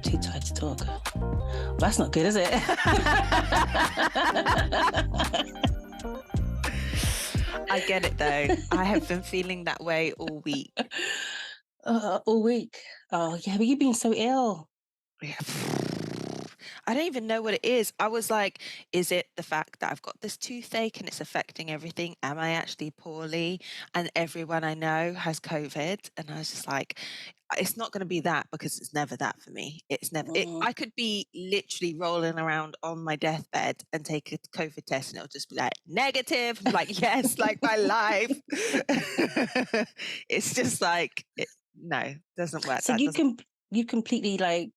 I'm too tired to talk. Well, that's not good, is it? I get it though. I have been feeling that way all week. All week. Oh, yeah, but you've been so ill. Yeah. I don't even know what it is. I was like, is it the fact that I've got this toothache and it's affecting everything? Am I actually poorly? And everyone I know has COVID. And I was just like, it's not going to be that, because it's never that for me. It's never, I could be literally rolling around on my deathbed and take a COVID test and it'll just be like negative. I'm like, yes, like my life. It's just like, no, doesn't work. So you completely like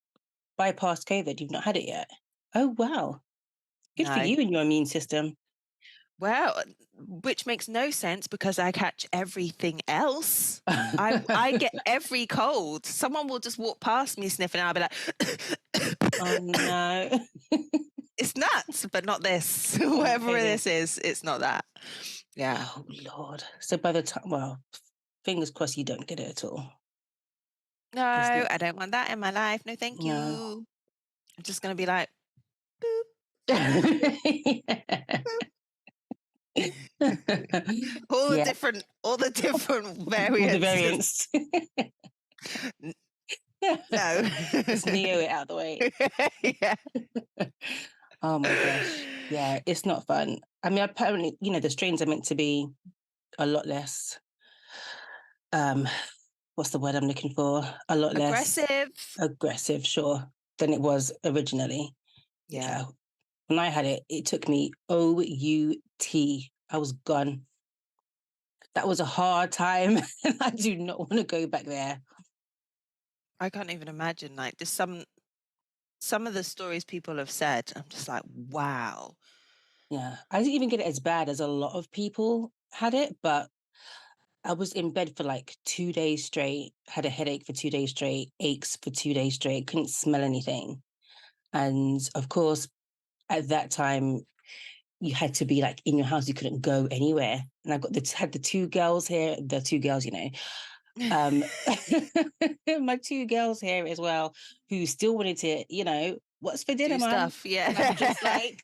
bypassed COVID. You've not had it yet. Oh, wow. Good for No. you and your immune system. Well, which makes no sense because I catch everything else. I get every cold. Someone will just walk past me sniffing and I'll be like, oh no. It's nuts, but not this. Whatever this is, it's not that. Yeah. Oh Lord. So by the time, well, fingers crossed you don't get it at all. No, I don't want that in my life. No, thank you. No. I'm just going to be like, boop. all the different variants. The variants. No. Just Neo it out of the way. Yeah. Oh my gosh. Yeah, it's not fun. I mean, apparently, the strains are meant to be a lot less, what's the word I'm looking for? A lot less aggressive, sure, than it was originally. Yeah. When I had it, it took me OUT. I was gone. That was a hard time. I do not want to go back there. I can't even imagine. Like, there's some of the stories people have said, I'm just like, wow. Yeah. I didn't even get it as bad as a lot of people had it, but I was in bed for like 2 days straight, had a headache for 2 days straight, aches for 2 days straight, couldn't smell anything. And of course, at that time, you had to be like in your house, you couldn't go anywhere. And I had the two girls here, my two girls here as well, who still wanted to, what's for dinner, Mum? Stuff, yeah. And I'm just like,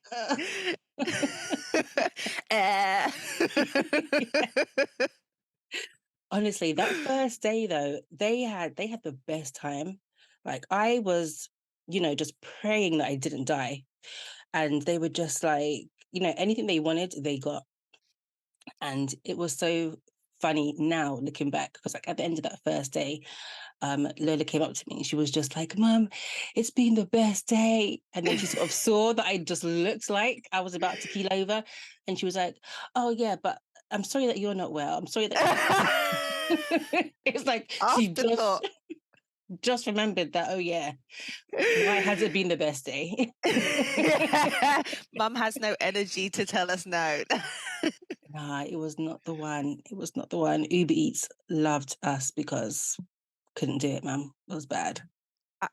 Honestly, that first day though, they had the best time. Like I was, just praying that I didn't die. And they were just like, anything they wanted, they got. And it was so funny now looking back, because like at the end of that first day, Lola came up to me and she was just like, Mum, it's been the best day. And then she sort of saw that I just looked like I was about to keel over. And she was like, oh yeah, but I'm sorry that you're not well. I'm sorry that it's like she just remembered that, oh yeah, why has it been the best day? Mum has no energy to tell us no. Nah, it was not the one. It was not the one. Uber Eats loved us because couldn't do it, Mum. It was bad. I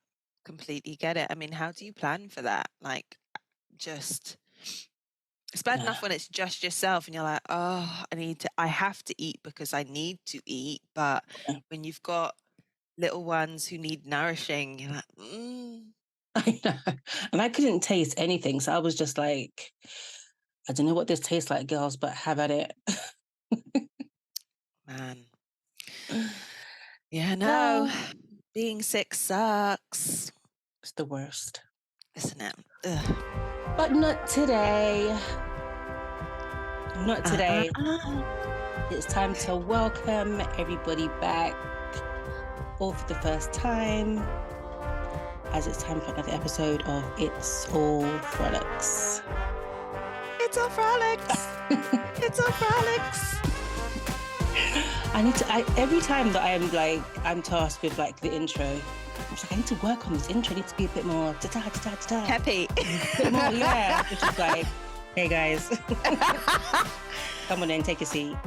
completely get it. I mean, how do you plan for that? Like, it's bad enough when it's just yourself and you're like, oh, I have to eat because I need to eat. But when you've got little ones who need nourishing, you're like, I know. And I couldn't taste anything. So I was just like, I don't know what this tastes like, girls, but have at it. Man. Yeah, no. Being sick sucks. It's the worst. Isn't it? Ugh. But not today. Not today. It's time to welcome everybody back, all for the first time, as it's time for another episode of It's All Frolics. It's All Frolics. It's All Frolics. Every time that I'm tasked with like the intro, I was like, I need to work on this intro. I need to be a bit more happy. A bit more, yeah. It's just like, hey guys, come on in, take a seat.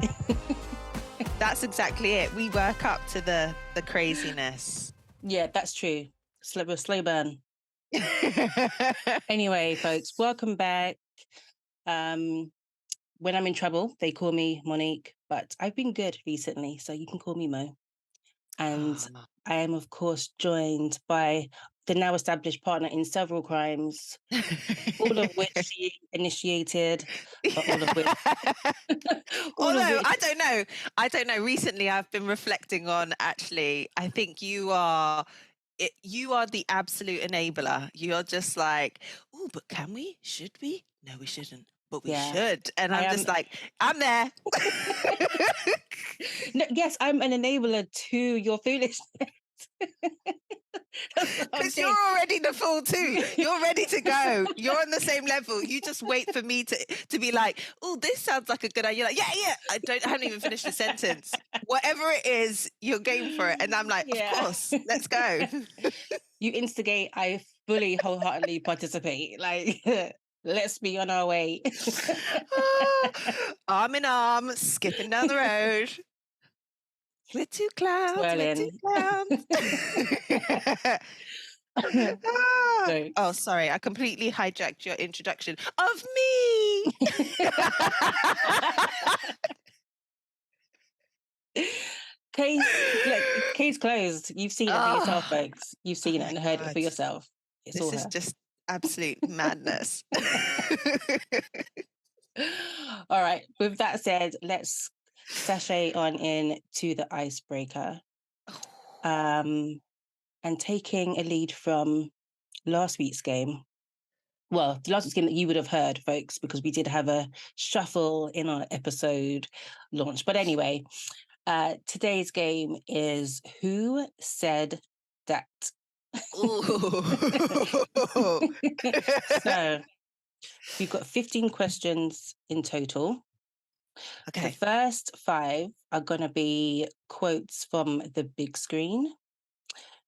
That's exactly it. We work up to the craziness. Yeah, that's true. Slow burn. Anyway, folks, welcome back. When I'm in trouble, they call me Monique, but I've been good recently, so you can call me Mo. And I am, of course, joined by the now established partner in several crimes, all of which she initiated, but all of which all of Although which I don't know. Recently, I've been reflecting on actually. I think you are the absolute enabler. You're just like, oh, but can we? Should we? No, we shouldn't. But we yeah, should. And I I'm am just like, I'm there. no, yes, I'm an enabler to your foolishness. That's what I'm Because you're saying. already the fool too. You're ready to go. You're on the same level. You just wait for me to be like, oh, this sounds like a good idea. You're like, yeah, yeah. I haven't even finished the sentence. Whatever it is, you're game for it. And I'm like, of Yeah. course, let's go. You instigate, I fully wholeheartedly participate. Like, let's be on our way. Arm in arm, skipping down the road. We're two clowns. We're two Swirling. clowns. Ah. So, Oh, sorry. I completely hijacked your introduction of me. case closed. You've seen it for yourself, Oh, folks. You've oh seen it my and heard it God. for yourself. It's all This is her. just absolute madness. All right. With that said, let's sashay on in to the icebreaker. Um, and taking a lead from last week's game. Well, the last week's game that you would have heard, folks, because we did have a shuffle in our episode launch. But anyway, today's game is Who Said That? Ooh. So we've got 15 questions in total. The Okay. first 5 are going to be quotes from the big screen.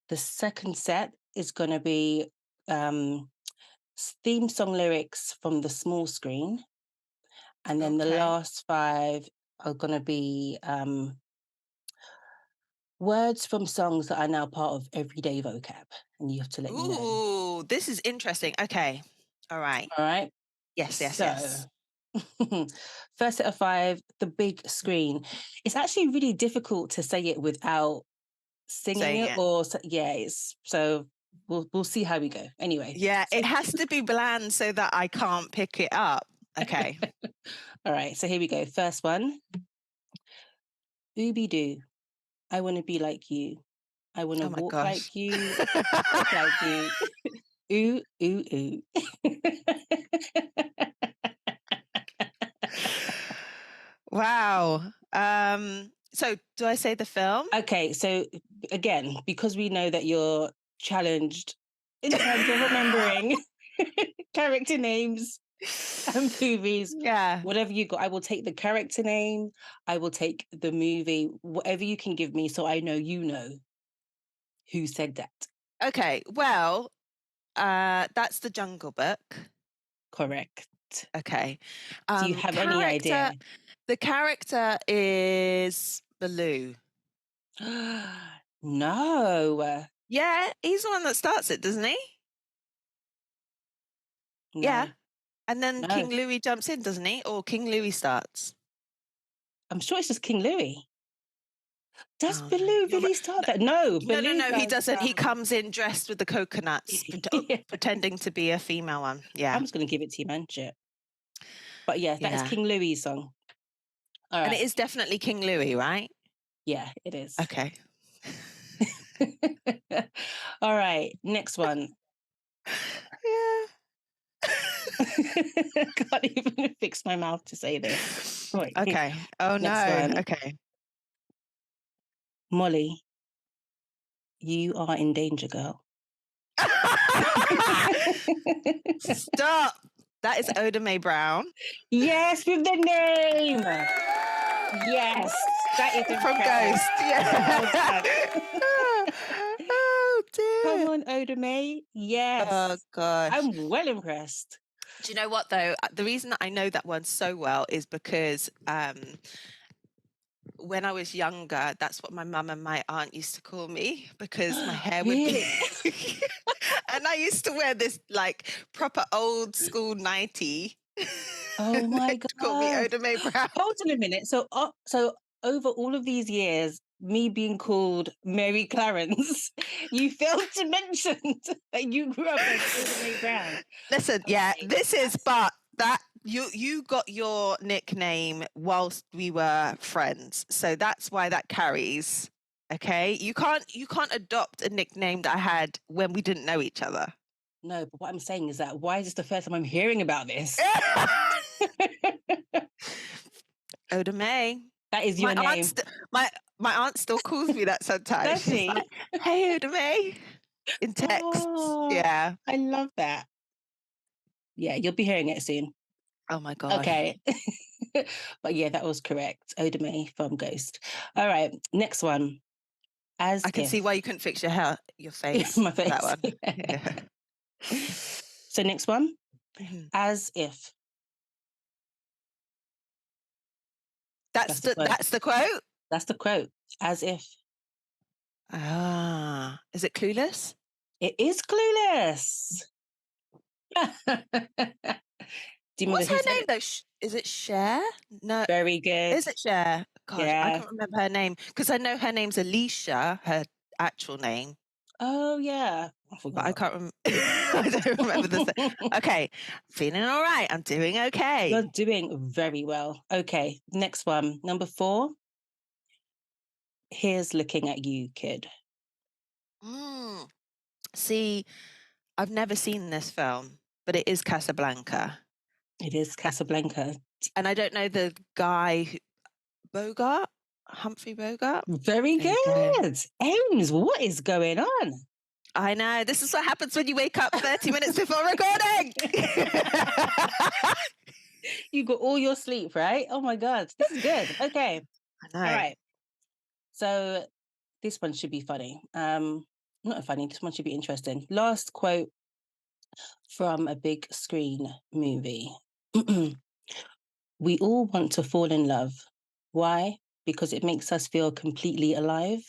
The second set is going to be theme song lyrics from the small screen. And then the Okay. last 5 are going to be words from songs that are now part of everyday vocab. And you have to let me know. Ooh, this is interesting. Okay. All right. All right. Yes, yes, So, yes. first set of 5, the big screen. It's actually really difficult to say it without singing Saying it, it. or yeah, it's so we'll see how we go. Anyway, Yeah, so it has to be bland so that I can't pick it up. Okay. all right, so here we go. First one, Ooby Doo. I want to be like you. I want to Oh my walk gosh. like you, talk like you. Ooh, ooh, ooh. Wow. So do I say the film? Okay, so again, because we know that you're challenged in terms of remembering character names and movies, Yeah. whatever you got, I will take the character name, I will take the movie, whatever you can give me so I know who said that. Okay. Well, that's the Jungle Book. Correct. Okay. Do you have any Character. idea? The character is Baloo. No. Yeah, he's the one that starts it, doesn't he? Yeah. No. And then No. King Louis jumps in, doesn't he? Or King Louis starts. I'm sure it's just King Louis. Does Oh no. Baloo You're right. really start that? No, No, no, Baloo no, he does. doesn't. He comes in dressed with the coconuts, Yeah. pretending to be a female one. Yeah. I'm just going to give it to you, man. Shit. But yeah, that is Yeah. King Louis' song. All And it right. is definitely King Louis, right? Yeah, it is. Okay. All right. Next one. Yeah. Can't even fix my mouth to say this. Right. Okay. Oh Next no. one. Okay. Molly, you are in danger, girl. Stop. That is Oda Mae Brown. Yes, with the name. Yes, that is From impeccable. Ghost. Well Yeah. done. Oh Come dear. on, Oda Mae. Oh Yes. gosh. I'm well impressed. Do you know what though? The reason that I know that one so well is because when I was younger, that's what my mum and my aunt used to call me because my hair would be. Really? And I used to wear this like proper old school nightie. Oh They my used to call me God. Oda Mae Brown. Hold on a minute. So over all of these years, me being called Mary Clarence, you failed to mention that you grew up as Oda Mae Brown. Listen, yeah, Okay, this is, that's but that you got your nickname whilst we were friends, so that's why that carries. Okay, you can't adopt a nickname that I had when we didn't know each other. no, but what I'm saying is that why is this the first time I'm hearing about this? Oda May. That is My your aunt, name. my aunt still calls me that sometimes. Does She's she? like, "Hey, Oda May," in texts. Oh, Yeah. I love that. Yeah, you'll be hearing it soon. Oh my gosh. Okay. But yeah, that was correct. Oda Mae from Ghost. All right, next one. As I can see if why you couldn't fix your hair, your face my for that face. one. Yeah. So next one, Mhm. as if. That's That's the the quote. that's the quote. That's the quote. As if. Ah, is it Clueless? It is Clueless. Do you remember What's her who said name it? though? Is it Cher? No, Very good. is it Cher? Gosh, I Yeah. can't remember her name because I know her name's Alicia, her actual name, Oh yeah. I but I forgot. can't I don't remember Okay, feeling all right. I'm doing You're okay. doing very well. Okay, next one. Number 4. Here's looking at you, kid. Mm. See, I've never seen this film, but it is Casablanca. It is Casablanca. And I don't know the guy Bogart? Humphrey Bogart? Very There you go. good. Ames, what is going on? I know. This is what happens when you wake up 30 minutes before recording. You got all your sleep, right? Oh my God. This is good. Okay. I All know. right. So this one should be funny. Not funny, this one should be interesting. Last quote from a big screen movie. We all want to fall in love. Why? Because it makes us feel completely alive,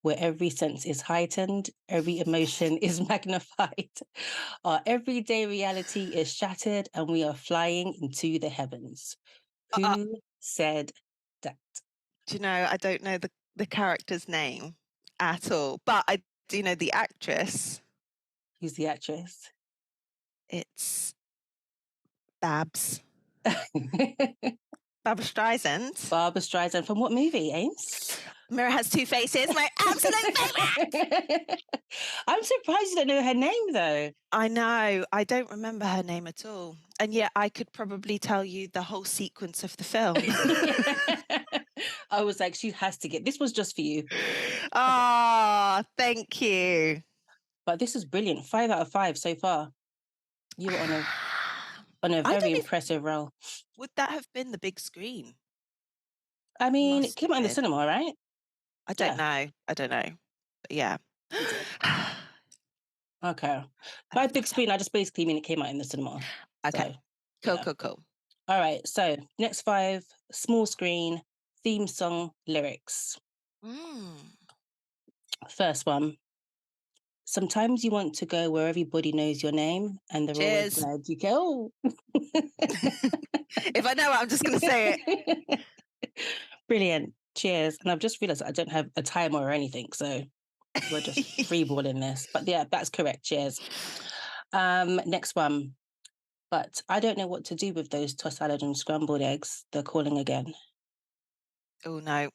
where every sense is heightened, every emotion is magnified, our everyday reality is shattered, and we are flying into the heavens. Uh, Who said that? do you know, I don't know the character's name at all, but I do know the actress. Who's the actress? It's Babs. Barbara Streisand. Barbara Streisand. From what movie, Ames? Mirror Has Two Faces, my absolute favourite. I'm surprised you don't know her name, though. I know. I don't remember her name at all. And yet I could probably tell you the whole sequence of the film. I was like, she has to get this. Was just for you. Ah, thank you. But this is brilliant. 5 out of 5 so far. You were on a I very don't even, impressive role. would that have been the big screen? I mean, it Must came have out in the been. cinema, right? I don't Yeah, know. I don't know. But yeah. it did. I Okay. By love big that film. screen, I just basically mean it came out in the cinema. Okay. So, Cool, yeah. cool, cool. All right. So, next 5, small screen, theme song, lyrics. Mm. First one. Sometimes you want to go where everybody knows your name and they're always Cheers. glad you go. If I know it, I'm just going to say it. Brilliant. Cheers. And I've just realized I don't have a timer or anything. So we're just freeballing this. But yeah, that's correct. Cheers. Next one. But I don't know what to do with those tossed salad and scrambled eggs. They're calling again. Oh, no.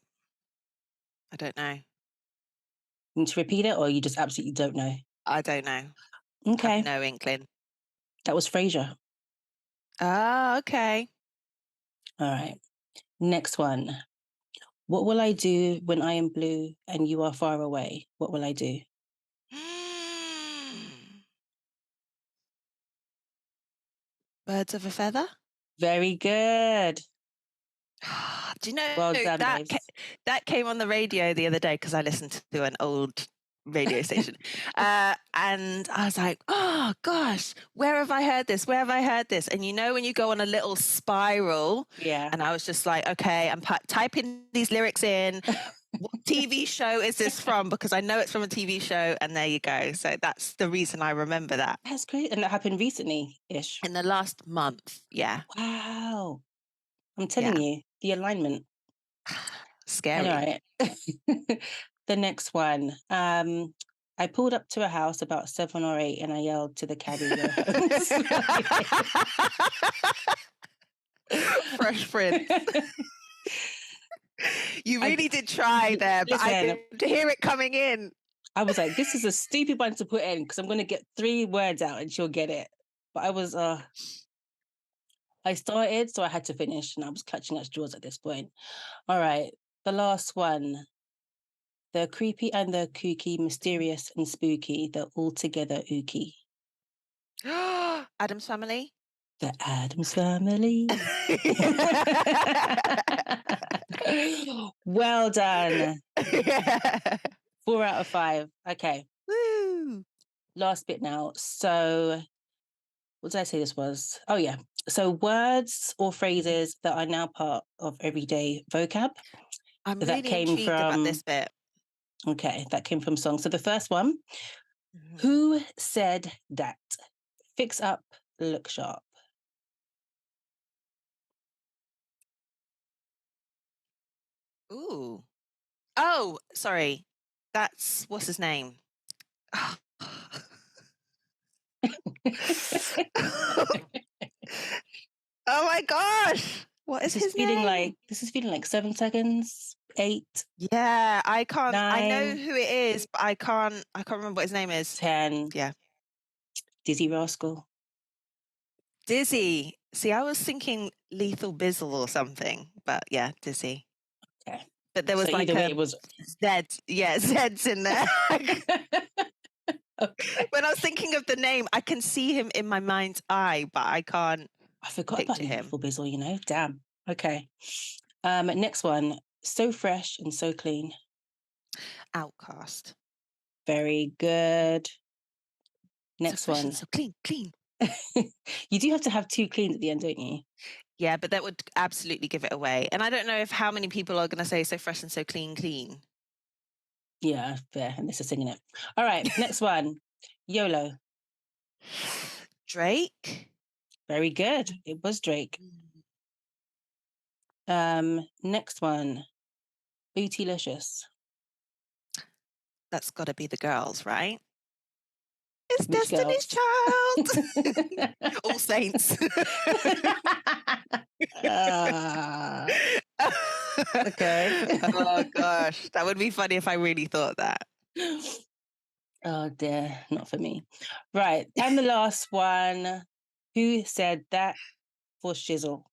I don't know. Need to repeat it or you just absolutely don't know? I don't know. Have Okay. no inkling. That was Frasier. Ah, okay. All right. Next one. What will I do when I am blue and you are far away? What will I do? Birds of a feather? Very good. Do you know Well done, that babes. that came on the radio the other day because I listened to an old radio station, and I was like, "Oh gosh, where have I heard this? Where have I heard this?" And you know when you go on a little spiral, Yeah. and I was just like, "Okay, I'm typing these lyrics in. What TV show is this from? Because I know it's from a TV show." And there you go. So that's the reason I remember that. That's great. And that happened recently-ish. In the last month, yeah, Wow. I'm telling yeah. you, the alignment. I know, Scary. right? The next one. I pulled up to a house about 7 or 8 and I yelled to the cabbie, "Go home." Fresh Prince. You I really did try there, but I listen, could hear it coming in. I was like, "This is a stupid one to put in because I'm gonna get 3 words out and she'll get it." But I started, so I had to finish, and I was clutching at straws at this point. All right, the last one. They're creepy and they're kooky, mysterious and spooky. They're all together ooky. Adam's Family. The Addams Family. Well done. Yeah. 4 out of 5. Okay, Woo. last bit now. So, what did I say this was? Oh, yeah. So, words or phrases that are now part of everyday vocab I'm that really came intrigued about this from, bit. okay, that came from songs. So, the first one, Mhm. who said that? Fix up, look sharp. Ooh. Oh, sorry. That's what's his name? Oh my gosh. What is his name? This is feeling like 7 seconds, 8, Yeah, I know 9, who it is, but I can't remember what his name is. 10. Yeah. Dizzy Rascal. Dizzy. See, I was thinking Lethal Bizzle or something, but yeah, Dizzy. Okay. But there So was like either way a it was Z. Yeah, Z's in there. okay. When I was thinking of the name, I can see him in my mind's eye, but I can't I forgot about picture him. Lethal Bizzle, you know. Damn. Okay. Next one. So fresh and so clean. Outcast. Very good. So Next fresh and one. so clean, clean. You do have to have 2 cleans at the end, don't you? Yeah, but that would absolutely give it away. And I don't know if how many people are going to say so fresh and so clean, clean. Yeah, fair. And this is singing it. All right. Next one. YOLO. Drake. Very good. It was Drake. Next one. Bootylicious. That's got to be the girls, right? It's Which Destiny's girls? Child. All Saints. Ah, okay. Oh gosh, that would be funny if I really thought that. Oh dear, not for me. Right, and the last one. Who said that for shizzle?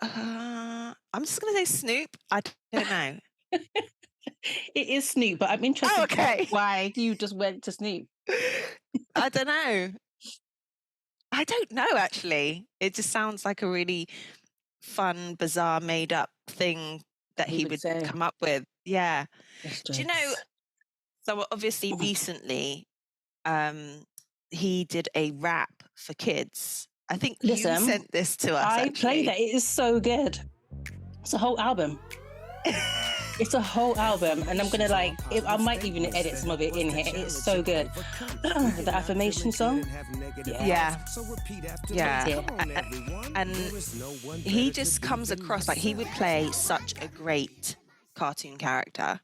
I'm just gonna say Snoop. I don't know. It is Snoop, but I'm Oh, interested okay. why you just went to Snoop. I don't know. I don't know actually. It just sounds like a really fun, bizarre, made up thing that Who he would would say? come up with. Yeah. That's Do you know? jokes. So obviously recently, he did a rap for kids. I think you Listen, sent this to us I play actually. that. It is so good. It's a whole album. It's a whole album, and I'm gonna I might even edit some of it in here. It's so good. The affirmation song. Yeah. Yeah. Yeah. And he just comes across like he would play such a great cartoon character.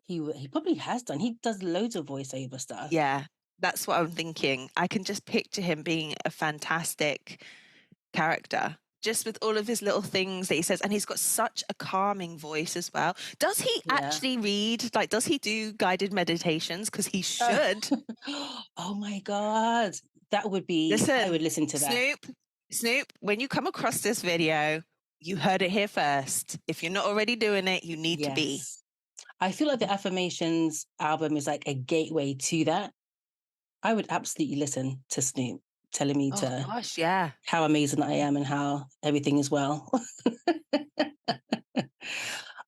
He probably has done. He does loads of voiceover stuff. Yeah, that's what I'm thinking. I can just picture him being a fantastic character, just with all of his little things that he says. And he's got such a calming voice as well. Does he Yeah. actually read? Like, does he do guided meditations? Because he should. Oh my God. That would be, I would listen to that. Snoop, when you come across this video, you heard it here first. If you're not already doing it, you need to be. Yes. I feel like the affirmations album is like a gateway to that. I would absolutely listen to Snoop telling me Oh to gosh, yeah. how amazing I am and how everything is well.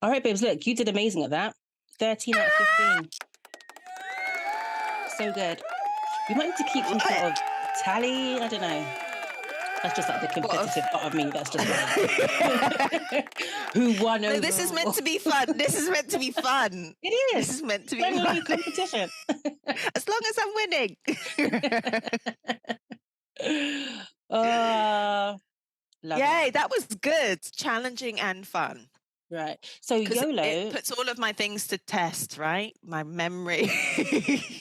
All right, babes, look, you did amazing at that. 13 out of 15. So good. We might need to keep some sort of tally. I don't know. That's just like the competitive part of me. That's just like who won over. No, this is meant to be fun. This is meant to be fun. It is. This is meant to be friendly fun. competition. As long as I'm winning. Love it. Yay, that was good. Challenging and fun. Right. So Because it YOLO, puts all of my things to test, right? My memory.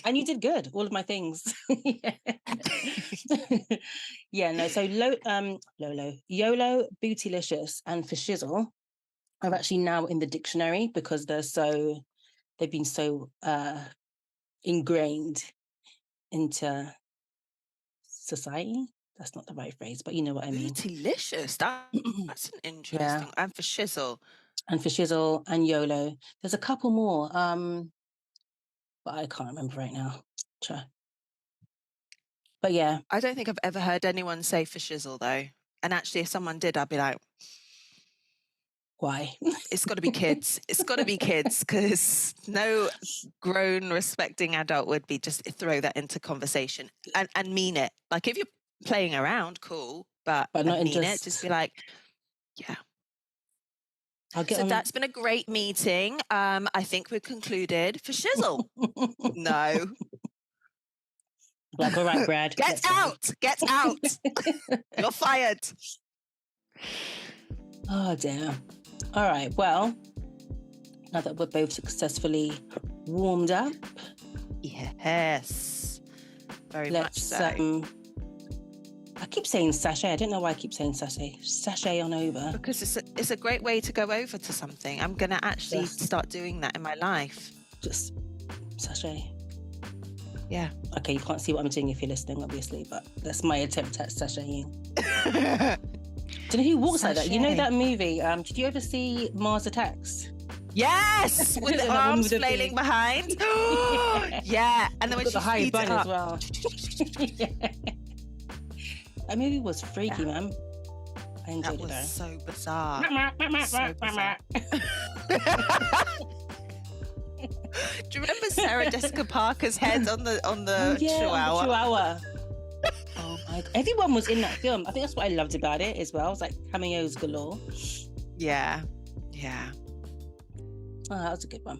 and you did good. All of my things. Yeah. Yeah, no. So Lolo, YOLO, Bootylicious, and for shizzle are actually now in the dictionary because they've been so ingrained into society. That's not the right phrase, but you know what I mean. Bootylicious. That's an Yeah. interesting. And for shizzle. And for shizzle and YOLO. There's a couple more. But I can't remember right now. Try. But yeah, I don't think I've ever heard anyone say for shizzle though. And actually, if someone did, I'd be like, why? it's got to be kids. It's got to be kids because no grown, respecting adult would be just throw that into conversation and mean it. Like if you're playing around, cool, but But not and in mean it. Just be like, yeah. I'll get So on. that's been a great meeting. I think we're concluded for shizzle. No. Like, all right, Brad. Get let's go. out! Get out! You're fired. Oh dear. All right. Well, now that we're both successfully warmed up, Yes. Very much let's so. I keep saying sachet. I don't know why I keep saying sachet. Sachet on over. Because it's a great way to go over to something. I'm going to actually Yes. start doing that in my life. Just sachet. Yeah. Okay, you can't see what I'm doing if you're listening, obviously, but that's my attempt at sashaying. Do you know who walks like that? You know Sachet. that movie? Did you ever see Mars Attacks? Yes! With the And that woman arms with the flailing big- behind. Yeah. And then when Got she the high speeds bun it as up. well. Yeah. That movie was freaky, man. I That enjoyed was it so bizarre. though. So bizarre. Do you remember Sarah Jessica Parker's head on the Oh, yeah, on the chihuahua? Chihuahua. Oh my god. Everyone was in that film. I think that's what I loved about it as well. It was like cameos galore. Yeah. Yeah. Oh, that was a good one.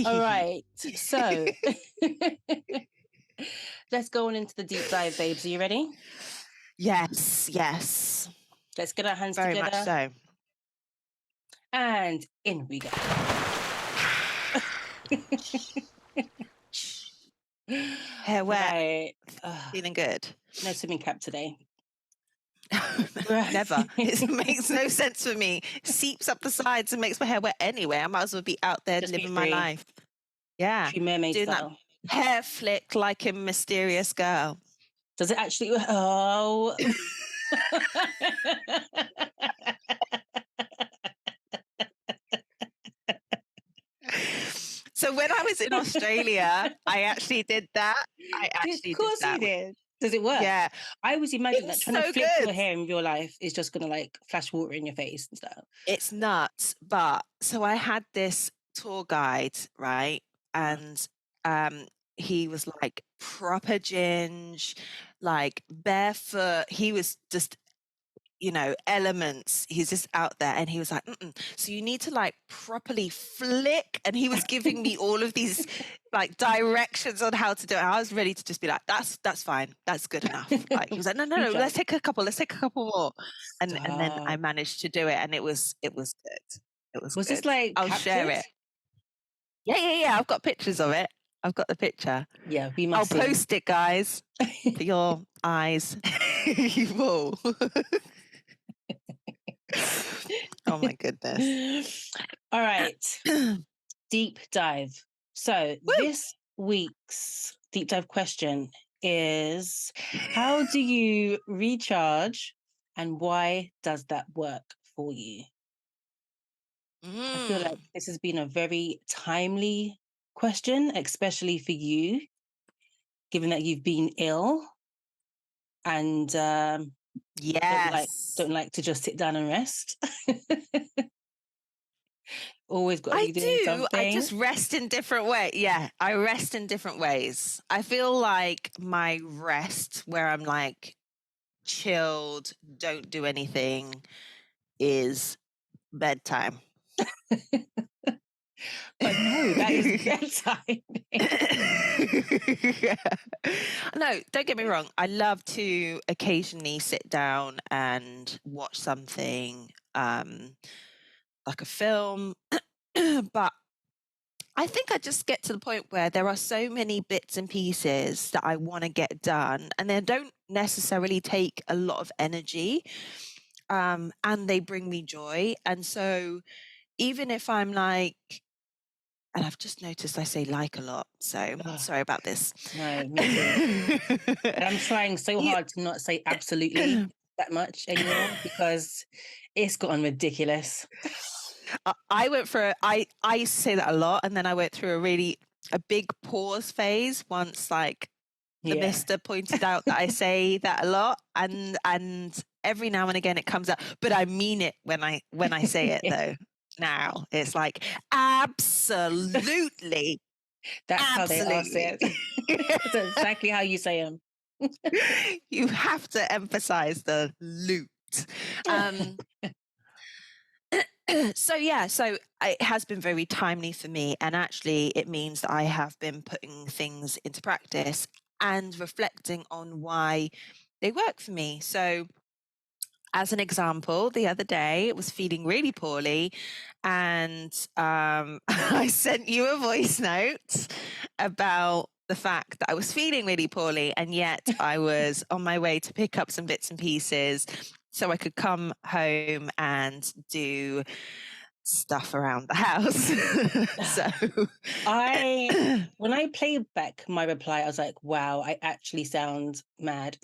All right. So let's go on into the deep dive, babes. Are you ready? Yes. Yes. Let's get our hands Very together. much so. And in we go. Hair wet. Right. Feeling good. No swimming cap today. Never. It makes no sense for me. Seeps up the sides and makes my hair wet anyway. I might as well be out there Just be living my free. life. Yeah. True mermaid Doing style. that hair flick like a mysterious girl. Does it actually? Oh. So when I was in Australia, I actually did that. Of course you did. Does it work? Yeah. I always imagine It that was trying to so flip your good. hair in real life is just gonna like flash water in your face and stuff. It's nuts. But so I had this tour guide, right? And he was like proper ginge, like barefoot. He was just, elements. He's just out there. And he was like, so you need to like properly flick. And he was giving me all of these like directions on how to do it. I was ready to just be like, that's fine. That's good enough. Like he was like, no, let's take a couple more. And then I managed to do it. And it was good. It was Was good. this like I'll share it. Yeah. I've got pictures of it. I've got the picture. Yeah, we I'll must see. post it, guys, for your eyes. You will. Oh my goodness. All right. Deep dive. So this week's deep dive question is, how do you recharge and why does that work for you? I feel like this has been a very timely question, especially for you, given that you've been ill and Yes. don't like to just sit down and rest. Always got to be doing something. I just rest in different ways. Yeah, I rest in different ways. I feel like my rest, where I'm like chilled, don't do anything, is bedtime. But no, that is bedtime. Yeah. No, don't get me wrong. I love to occasionally sit down and watch something, like a film, but I think I just get to the point where there are so many bits and pieces that I want to get done, and they don't necessarily take a lot of energy, and they bring me joy. And so, even if I'm like, and I've just noticed I say like a lot, so Ugh, sorry about this. no, me too. And I'm trying so You, hard to not say absolutely that much anymore because it's gotten ridiculous. I went for I used to say that a lot, and then I went through a big pause phase once, like, the Yeah. mister pointed out that I say that a lot, and every now and again it comes up, but I mean it when I say it though. Now it's like, absolutely, That's how they are absolutely. said. That's exactly how you say them. You have to emphasize the loot. Um, so yeah, so it has been very timely for me, and actually it means that I have been putting things into practice and reflecting on why they work for me. So as an example, the other day I was feeling really poorly, and I sent you a voice note about the fact that I was feeling really poorly, and yet I was on my way to pick up some bits and pieces so I could come home and do stuff around the house. So, I when I played back my reply, I was like, wow, I actually sound mad.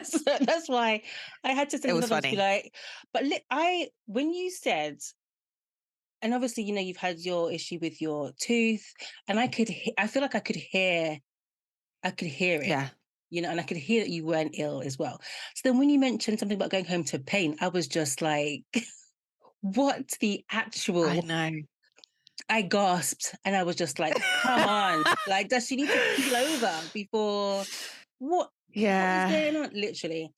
So that's why I had to it send was another one to be funny. like, but I when you said, and obviously, you've had your issue with your tooth, and I feel like I could hear it, Yeah, and I could hear that you weren't ill as well. So then when you mentioned something about going home to pain, I was just like, what the I actual? know. I gasped and I was just like, come on. Like, does she need to keel over before what is Yeah, going on? Literally.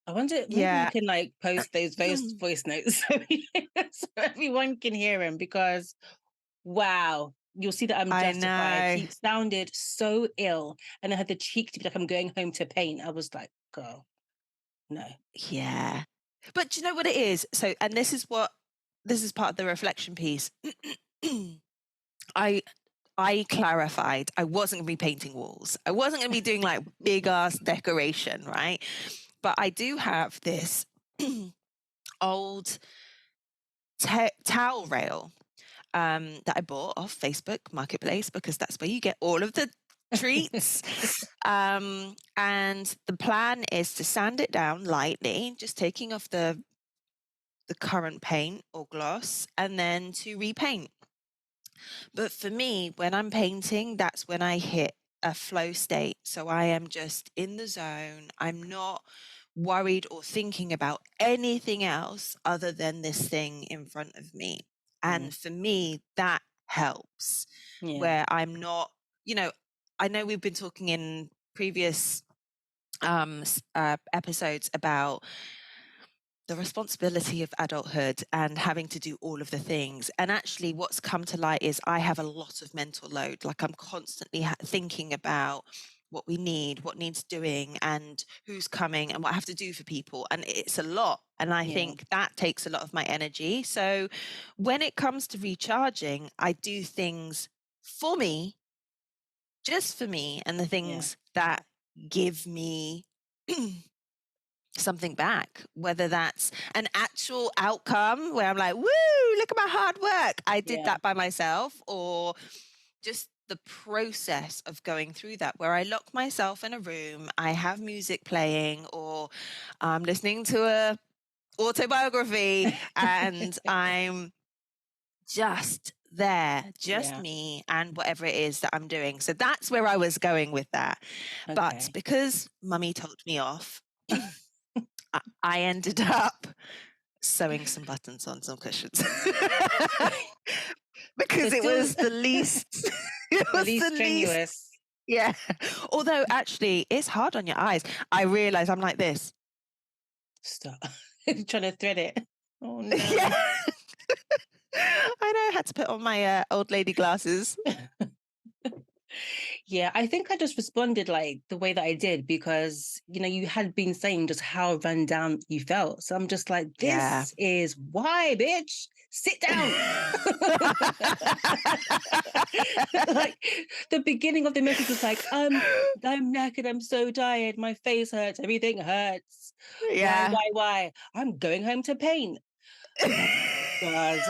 I wonder, maybe we yeah. can like post those voice notes so everyone can hear him because wow, you'll see that I'm I justified. know. He sounded so ill and I had the cheek to be like, I'm going home to pain. I was like, girl, no. Yeah. But do you know what it is? So, and this is part of the reflection piece. I I clarified I wasn't gonna be painting walls. I wasn't gonna be doing like big ass decoration, right? But I do have this old towel rail that I bought off Facebook Marketplace because that's where you get all of the treats. And the plan is to sand it down lightly, just taking off the current paint or gloss, and then to repaint. But for me, when I'm painting, that's when I hit a flow state. So I am just in the zone. I'm not worried or thinking about anything else other than this thing in front of me. Mm, And for me, that helps yeah, where I'm not, you know, I know we've been talking in previous episodes about the responsibility of adulthood and having to do all of the things. And actually, what's come to light is I have a lot of mental load. Like I'm constantly thinking about what we need, what needs doing, and who's coming, and what I have to do for people. And it's a lot. And I yeah, think that takes a lot of my energy. So when it comes to recharging, I do things for me, just for me, and the yeah, things that give me something back, whether that's an actual outcome where I'm like, woo, look at my hard work. I did yeah. that by myself, or just the process of going through that, where I lock myself in a room, I have music playing, or I'm listening to a autobiography, and I'm just there, just Yeah, me and whatever it is that I'm doing. So that's where I was going with that. But okay. because mummy told me off, I ended up sewing some buttons on some cushions because But it still was the least it the was the least least strenuous. yeah. Although actually it's hard on your eyes. I realize I'm like this. Stop. Trying to thread it. Oh Yeah. no. I know I had to put on my old lady glasses. Yeah, I think I just responded like the way that I did because, you had been saying just how run down you felt. So I'm just like, Yeah. this is why, bitch. Sit down. Like the beginning of the message was like, I'm knackered, I'm so tired, my face hurts, everything hurts. Why, Yeah. why, why? I'm going home to paint. Oh God.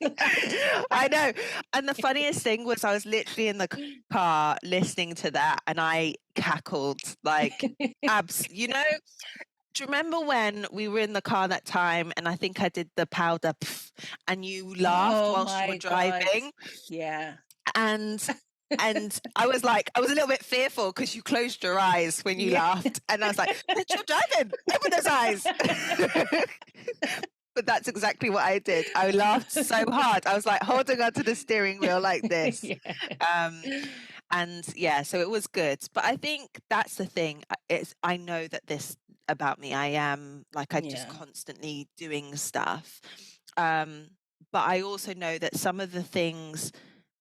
I I know. And the funniest thing was I was literally in the car listening to that and I cackled like do you remember when we were in the car that time and I think I did the powder pff, and you laughed Oh whilst you were my God. driving? Yeah. And I was like, I was a little bit fearful because you closed your eyes when you Yeah. laughed. And I was like, "Bitch, you're driving. Open those eyes." But that's exactly what I did. I laughed so hard. I was like holding onto the steering wheel like this. Yeah. Um, and yeah, so it was good. But I think that's the thing. I know that this about me. I am like I just Yeah. constantly doing stuff. Um, but I also know that some of the things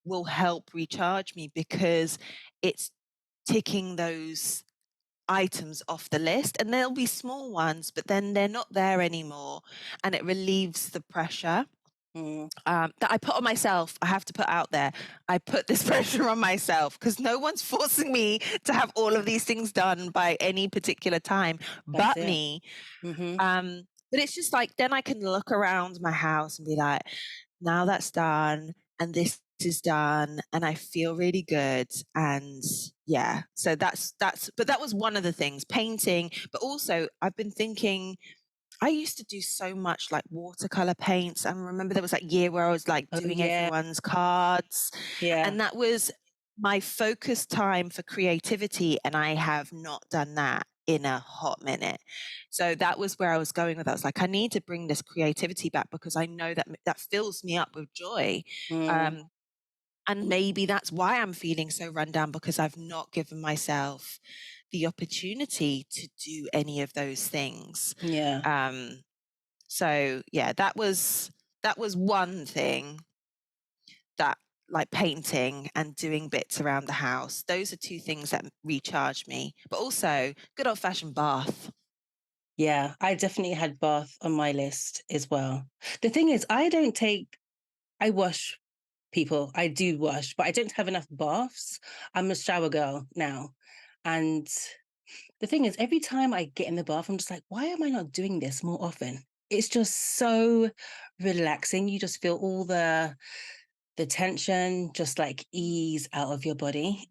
will help recharge me because it's ticking those items off the list and there'll be small ones but then they're not there anymore and it relieves the pressure Mm, that I put on myself. I have to put out there, I put this pressure on myself because no one's forcing me to have all of these things done by any particular time that's but it. me. Mhm. But it's just like then I can look around my house and be like, now that's done and this is done and I feel really good. And yeah, so that's but that was one of the things, painting. But also I've been thinking I used to do so much like watercolor paints. I remember there was that year where I was like Oh, doing yeah. everyone's cards, Yeah. and that was my focus time for creativity. And I have not done that in a hot minute. So that was where I was going with that. I was like, I need to bring this creativity back because I know that that fills me up with joy. Mm, Um, and maybe that's why I'm feeling so run down because I've not given myself the opportunity to do any of those things. yeah. Um, so yeah, that was one thing that like painting and doing bits around the house. Those are two things that recharge me. But also good old fashioned bath. Yeah. I definitely had bath on my list as well. The thing is, I wash people. I do wash, but I don't have enough baths. I'm a shower girl now. And the thing is, every time I get in the bath, I'm just like, why am I not doing this more often? It's just so relaxing. You just feel all the tension just like ease out of your body.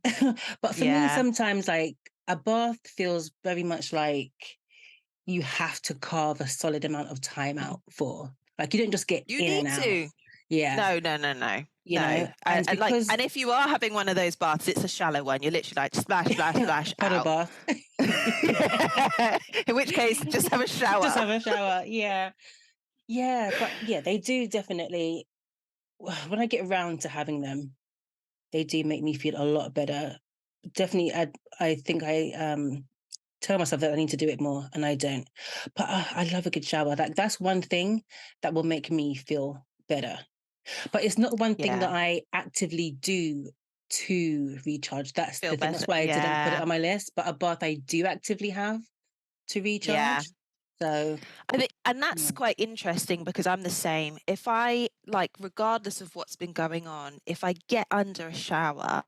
But for me, Yeah. sometimes like a bath feels very much like you have to carve a solid amount of time out for. Like you don't just get You in need and out. to. Yeah. No, no, no, no, no. And And like, because and if you are having one of those baths, it's a shallow one. You're literally like splash, splash, splash puddle out. bath. In which case, just have a Just shower. have a shower. Yeah. Yeah. But yeah, they do definitely, when I get around to having them, they do make me feel a lot better. Definitely, I think I tell myself that I need to do it more, and I don't. But I love a good shower. That's one thing that will make me feel better. But it's not one thing that Yeah, I actively do to recharge. That's feel the thing. better. That's why I didn't put it Yeah, on my list. But a bath I do actively have to yeah. recharge. So I think, and that's yeah, quite interesting because I'm the same. If I like, regardless of what's been going on, if I get under a shower,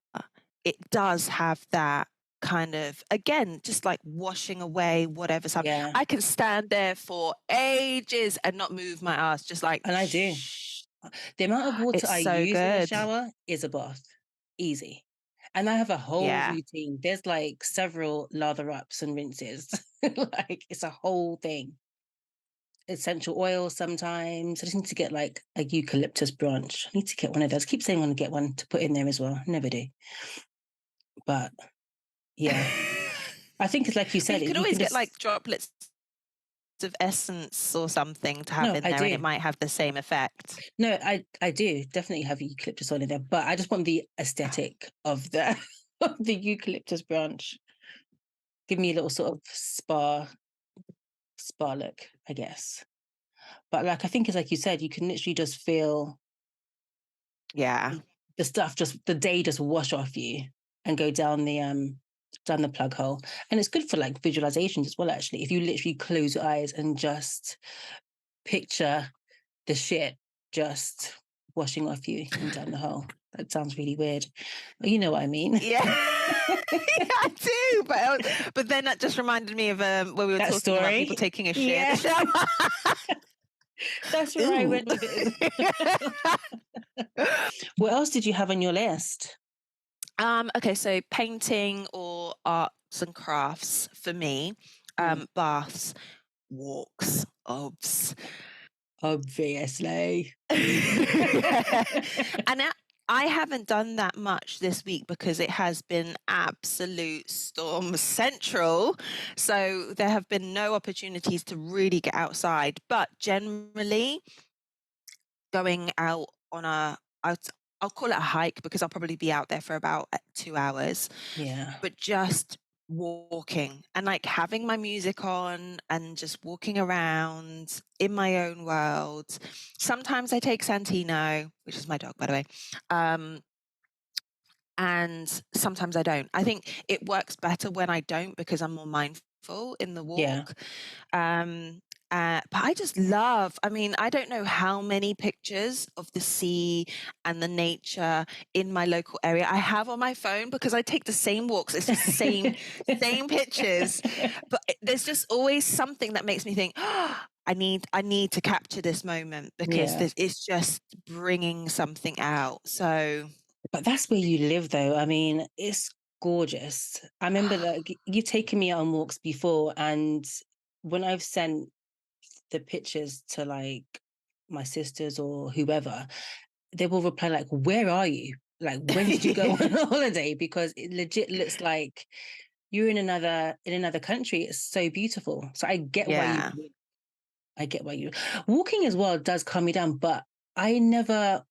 it does have that kind of again, just like washing away whatever's happening. yeah, I can stand there for ages and not move my ass, just like and I do. shh. The amount of water It's I so use in the good. shower is a bath. Easy. And I have a whole Yeah, routine. There's like several lather ups and rinses. Like it's a whole thing. Essential oil sometimes. I just need to get like a eucalyptus branch. I need to get one of those. I keep saying I want to get one to put in there as well. Never do. But yeah. I think it's like you but said, you could you always can get just like droplets of essence or something to have no, in I there, and it do. might have the same effect. No, I do definitely have eucalyptus oil in there, but I just want the aesthetic of the of the eucalyptus branch. Give me a little sort of spa look, I guess. But like I think it's like you said, you can literally just feel Yeah. the day just wash off you and go down the plug hole. And it's good for like visualizations as well, actually. If you literally close your eyes and just picture the shit just washing off you and down the hole. That sounds really weird. But you know what I mean. Yeah. Yeah, I do. But then that just reminded me of when we were That talking about people story. taking a shit in the Yeah. shower. That's where I Ooh. went with it. What else did you have on your list? Okay, so painting or arts and crafts for me, Mm, baths, walks, obs. obviously. And I haven't done that much this week because it has been absolute storm central. So there have been no opportunities to really get outside. But generally, going out on I'll call it a hike because I'll probably be out there for about 2 hours, Yeah. but just walking and like having my music on and just walking around in my own world. Sometimes I take Santino, which is my dog, by the way. Um, and sometimes I don't. I think it works better when I don't because I'm more mindful in the Yeah. walk. Um, but I just love, I mean, I don't know how many pictures of the sea and the nature in my local area I have on my phone because I take the same walks. It's just same pictures. But there's just always something that makes me think, oh, I need to capture this moment because Yeah. this is just bringing something out. So But that's where you live, though. I mean, it's gorgeous. I remember that you've taken me out on walks before, and when I've sent the pictures to like my sisters or whoever, they will reply like, "Where are you? Like, when did you go on holiday?" Because it legit looks like you're in another country. It's so beautiful. So I get why you. yeah. I get why you. Walking as well does calm me down, but I never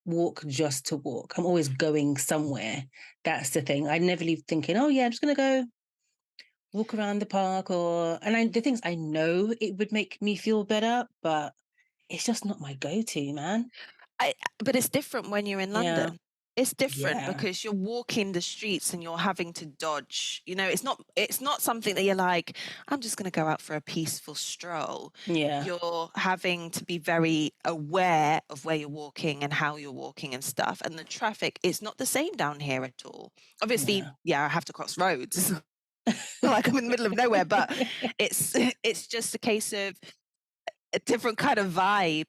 walk just to walk. I'm always going somewhere. That's the thing. I never leave thinking, oh yeah, I'm just gonna go walk around the park the things I know it would make me feel better, but it's just not my go-to, man. But it's different when you're in Yeah. London. It's different Yeah. because you're walking the streets and you're having to dodge. You know, it's not something that you're like, I'm just going to go out for a peaceful stroll. Yeah. You're having to be very aware of where you're walking and how you're walking and stuff. And the traffic is not the same down here at all. Obviously, Yeah. yeah, I have to cross roads. Like I'm in the middle of nowhere, but it's it's just a case of a different kind of vibe.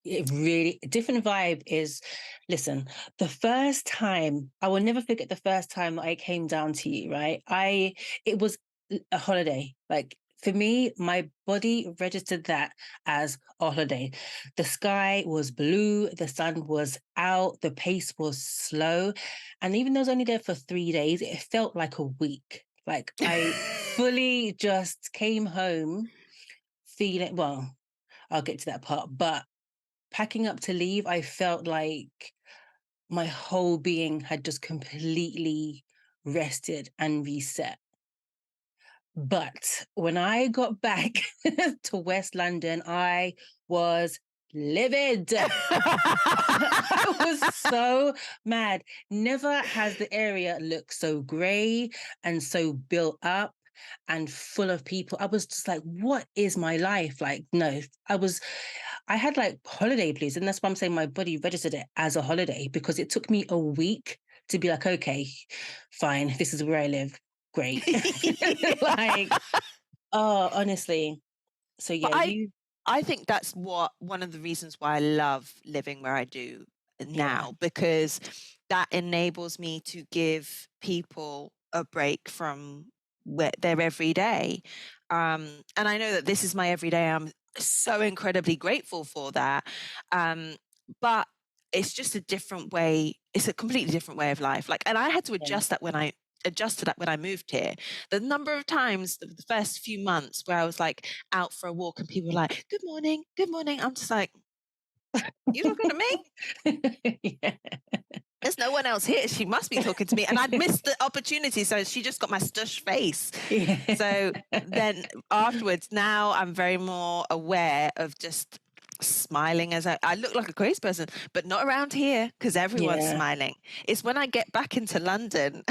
It really different vibe is listen, the first time I will never forget the first time I came down to you, right? I it was a holiday. Like for me, my body registered that as a holiday. The sky was blue, the sun was out, the pace was slow. And even though I was only there for 3 days, it felt like a week. Like I fully just came home feeling well, I'll get to that part, but packing up to leave, I felt like my whole being had just completely rested and reset. But when I got back to West London, I was livid. I was so mad. Never has the area looked so grey and so built up and full of people. I was just like, what is my life? Like, no, I had like holiday blues. And that's why I'm saying my body registered it as a holiday because it took me a week to be like, okay, fine, this is where I live. Great. Like, oh, honestly. So But yeah, I you, I think that's what one of the reasons why I love living where I do yeah, now, because that enables me to give people a break from their everyday. And I know that this is my everyday. I'm so incredibly grateful for that. But it's just a different way. It's a completely different way of life. Like, and I had to yeah. adjust to that when I moved here. The number of times the first few months where I was like out for a walk and people were like, good morning, good morning. I'm just like, you talking to me? Yeah. There's no one else here. She must be talking to me. And I'd missed the opportunity. So she just got my stush face. Yeah. So then afterwards, now I'm very more aware of just smiling as I look like a crazy person, but not around here because everyone's Yeah. smiling. It's when I get back into London.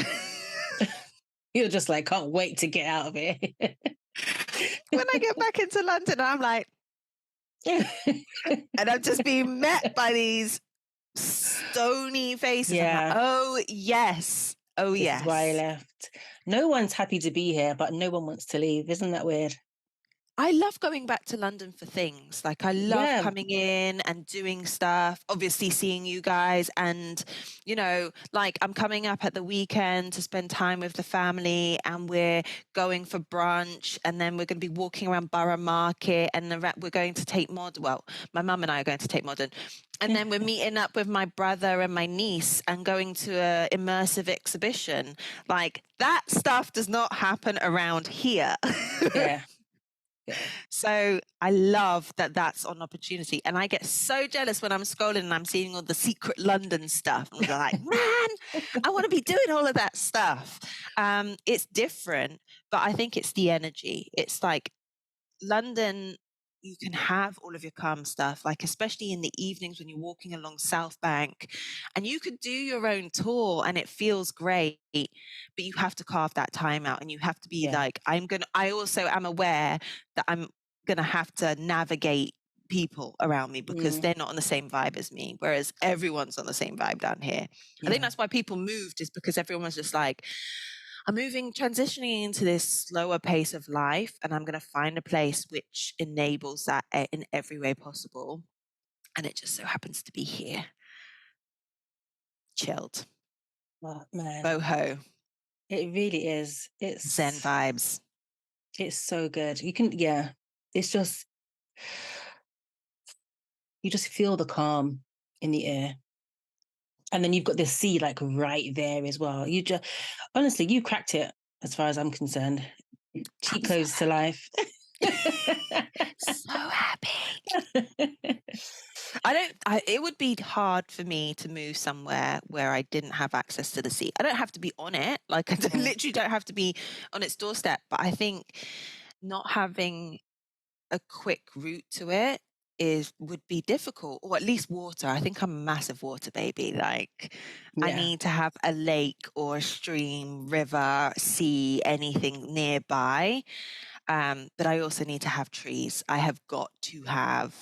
You're just like, can't wait to get out of here. When I get back into London, I'm like, and I'm just being met by these stony faces. I'm like, Yeah, oh yes, oh this is why I yes. left. No one's happy to be here, but no one wants to leave. Isn't that weird? I love going back to London for things. Like I love Yeah. coming in and doing stuff, obviously seeing you guys and like I'm coming up at the weekend to spend time with the family and we're going for brunch and then we're going to be walking around Borough Market and we're going to Tate Modern. Well, my mum and I are going to Tate Modern. And then we're meeting up with my brother and my niece and going to a immersive exhibition. Like that stuff does not happen around here. Yeah. Yeah. So I love that that's an opportunity. And I get so jealous when I'm scrolling and I'm seeing all the secret London stuff. I'm like, man, I want to be doing all of that stuff. It's different, but I think it's the energy. It's like London, you can have all of your calm stuff, like especially in the evenings when you're walking along South Bank and you could do your own tour and it feels great, but you have to carve that time out and you have to be Yeah. like, I also am aware that I'm gonna have to navigate people around me because Mm, they're not on the same vibe as me, whereas everyone's on the same vibe down here. I think yeah. that's why people moved, is because everyone was just like, I'm transitioning into this slower pace of life, and I'm going to find a place which enables that in every way possible. And it just so happens to be here, chilled, Oh, man. boho, It really is. zen vibes. It's so good. You can, yeah. It's just, you just feel the calm in the air. And then you've got the sea like right there as well. You just, honestly, you cracked it as far as I'm concerned. I'm Cheat so codes to life. so happy. It would be hard for me to move somewhere where I didn't have access to the sea. I don't have to be on it. Like Mm, literally don't have to be on its doorstep. But I think not having a quick route to it would be difficult, or at least water. I think I'm a massive water baby. Like I yeah. need to have a lake or a stream, river, sea, anything nearby. But I also need to have trees. I have got to have.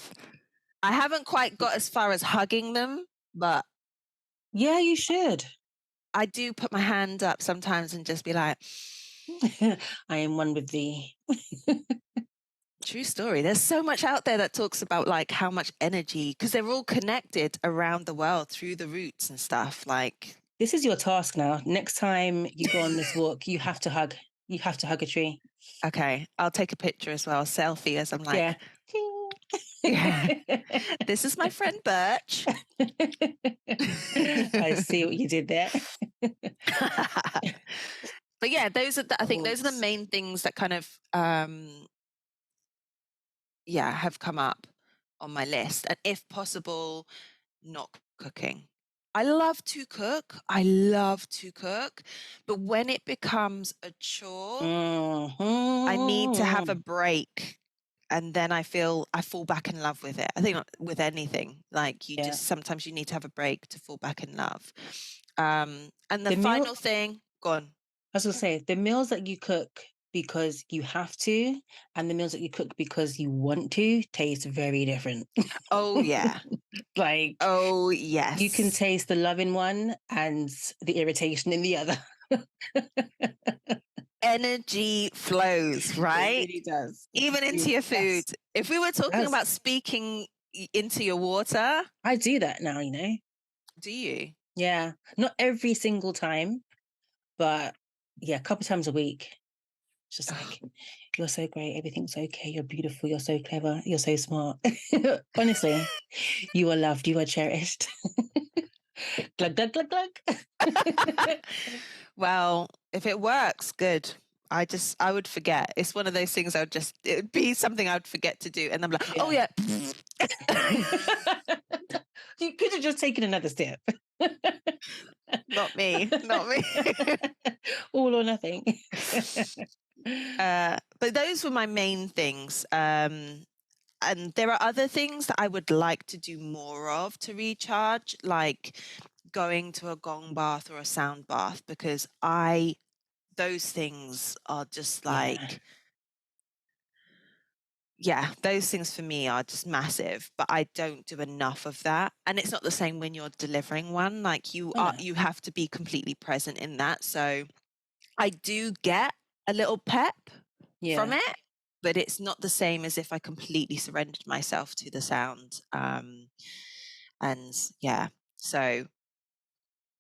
I haven't quite got as far as hugging them, but Yeah, you should. I do put my hand up sometimes and just be like, I am one with thee. true story. There's so much out there that talks about like how much energy, because they're all connected around the world through the roots and stuff. Like, This is your task now. Next time you go on this walk, you have to hug. You have to hug a tree. okay, I'll take a picture as well, selfie as I'm Yeah. like, yeah, this is my friend Birch. I see what you did there. But yeah, I think those are the Walks. main things that kind of yeah, have come up on my list. And if possible, not cooking. I love to cook. I love to cook. But when it becomes a chore, I need to have a Mhm. break. And then I fall back in love with it. I think with anything, like Yeah. sometimes you need to have a break to fall back in love. And the The meal, final thing, go on. I was gonna say, the meals that you cook because you have to, and the meals that you cook because you want to taste very different. Oh yeah. Like Oh you can yes. taste the love in one and the irritation in the other. Energy flows, It right? really does. Even into It your food. does. If we were It talking does. about speaking into your water, I do that now, you know? do you? Yeah. Not every single time, but yeah, a couple times a week. It's just Ugh. like, you're so great. Everything's okay. You're beautiful. You're so clever. You're so smart. Honestly, you are loved. You are cherished. Glug, glug, glug, glug. Well, if it works, good. I would forget. It's one of those things it would be something I would forget to do. And I'm like, oh Yeah. yeah. You could have just taken another step. Not me, not me. All or nothing. But those were my main things. and there are other things that I would like to do more of to recharge, like going to a gong bath or a sound bath, because I those things are just Yeah. like, yeah, those things for me are just massive, but I don't do enough of that. And it's not the same when you're delivering one. Like Oh, no. you have to be completely present in that. So I do get a little pep from Yeah. it, but it's not the same as if I completely surrendered myself to the sound. And yeah, so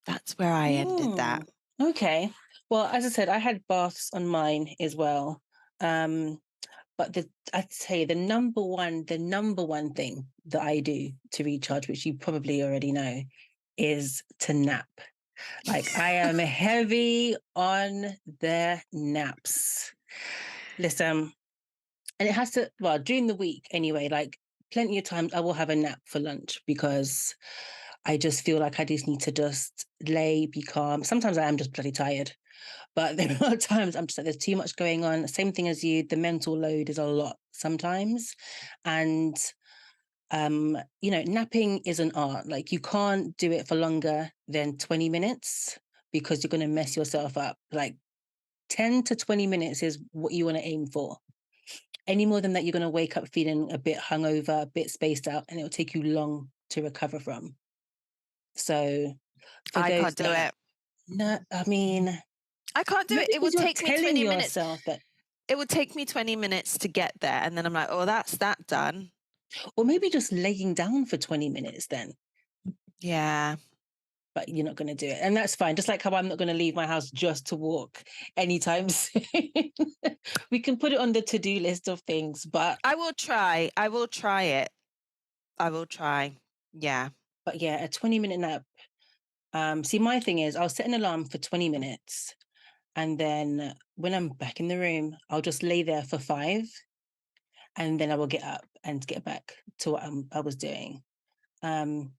that's where I ended that. Mm, okay. Well, as I said, I had baths on mine as well. Um, but I'd say the number one thing that I do to recharge, which you probably already know, is to nap. Like I am heavy on the naps. Listen, and it has to, well, during the week anyway, like plenty of times I will have a nap for lunch because I just feel like I just need to just lay, be calm. Sometimes I am just bloody tired, but there are times I'm just like, there's too much going on. Same thing as you, the mental load is a lot sometimes. And napping is an art. Like you can't do it for longer than 20 minutes because you're gonna mess yourself up. Like 10 to 20 minutes is what you want to aim for. Any more than that, you're gonna wake up feeling a bit hungover, a bit spaced out, and it'll take you long to recover from. So for I those can't do that it. no, I mean, I can't do maybe it. It because would you're take me telling 20 minutes. yourself that, It would take me 20 minutes to get there. And then I'm like, oh, that's that done. or maybe just laying down for 20 minutes then, Yeah. but you're not going to do it. And that's fine. Just like how I'm not going to leave my house just to walk anytime soon. We can put it on the to do list of things, but I will try. I will try it. I will try. Yeah. yeah, a 20-minute nap. See, my thing is, I'll set an alarm for 20 minutes. And then when I'm back in the room, I'll just lay there for 5 and then I will get up and get back to what I was doing. Um,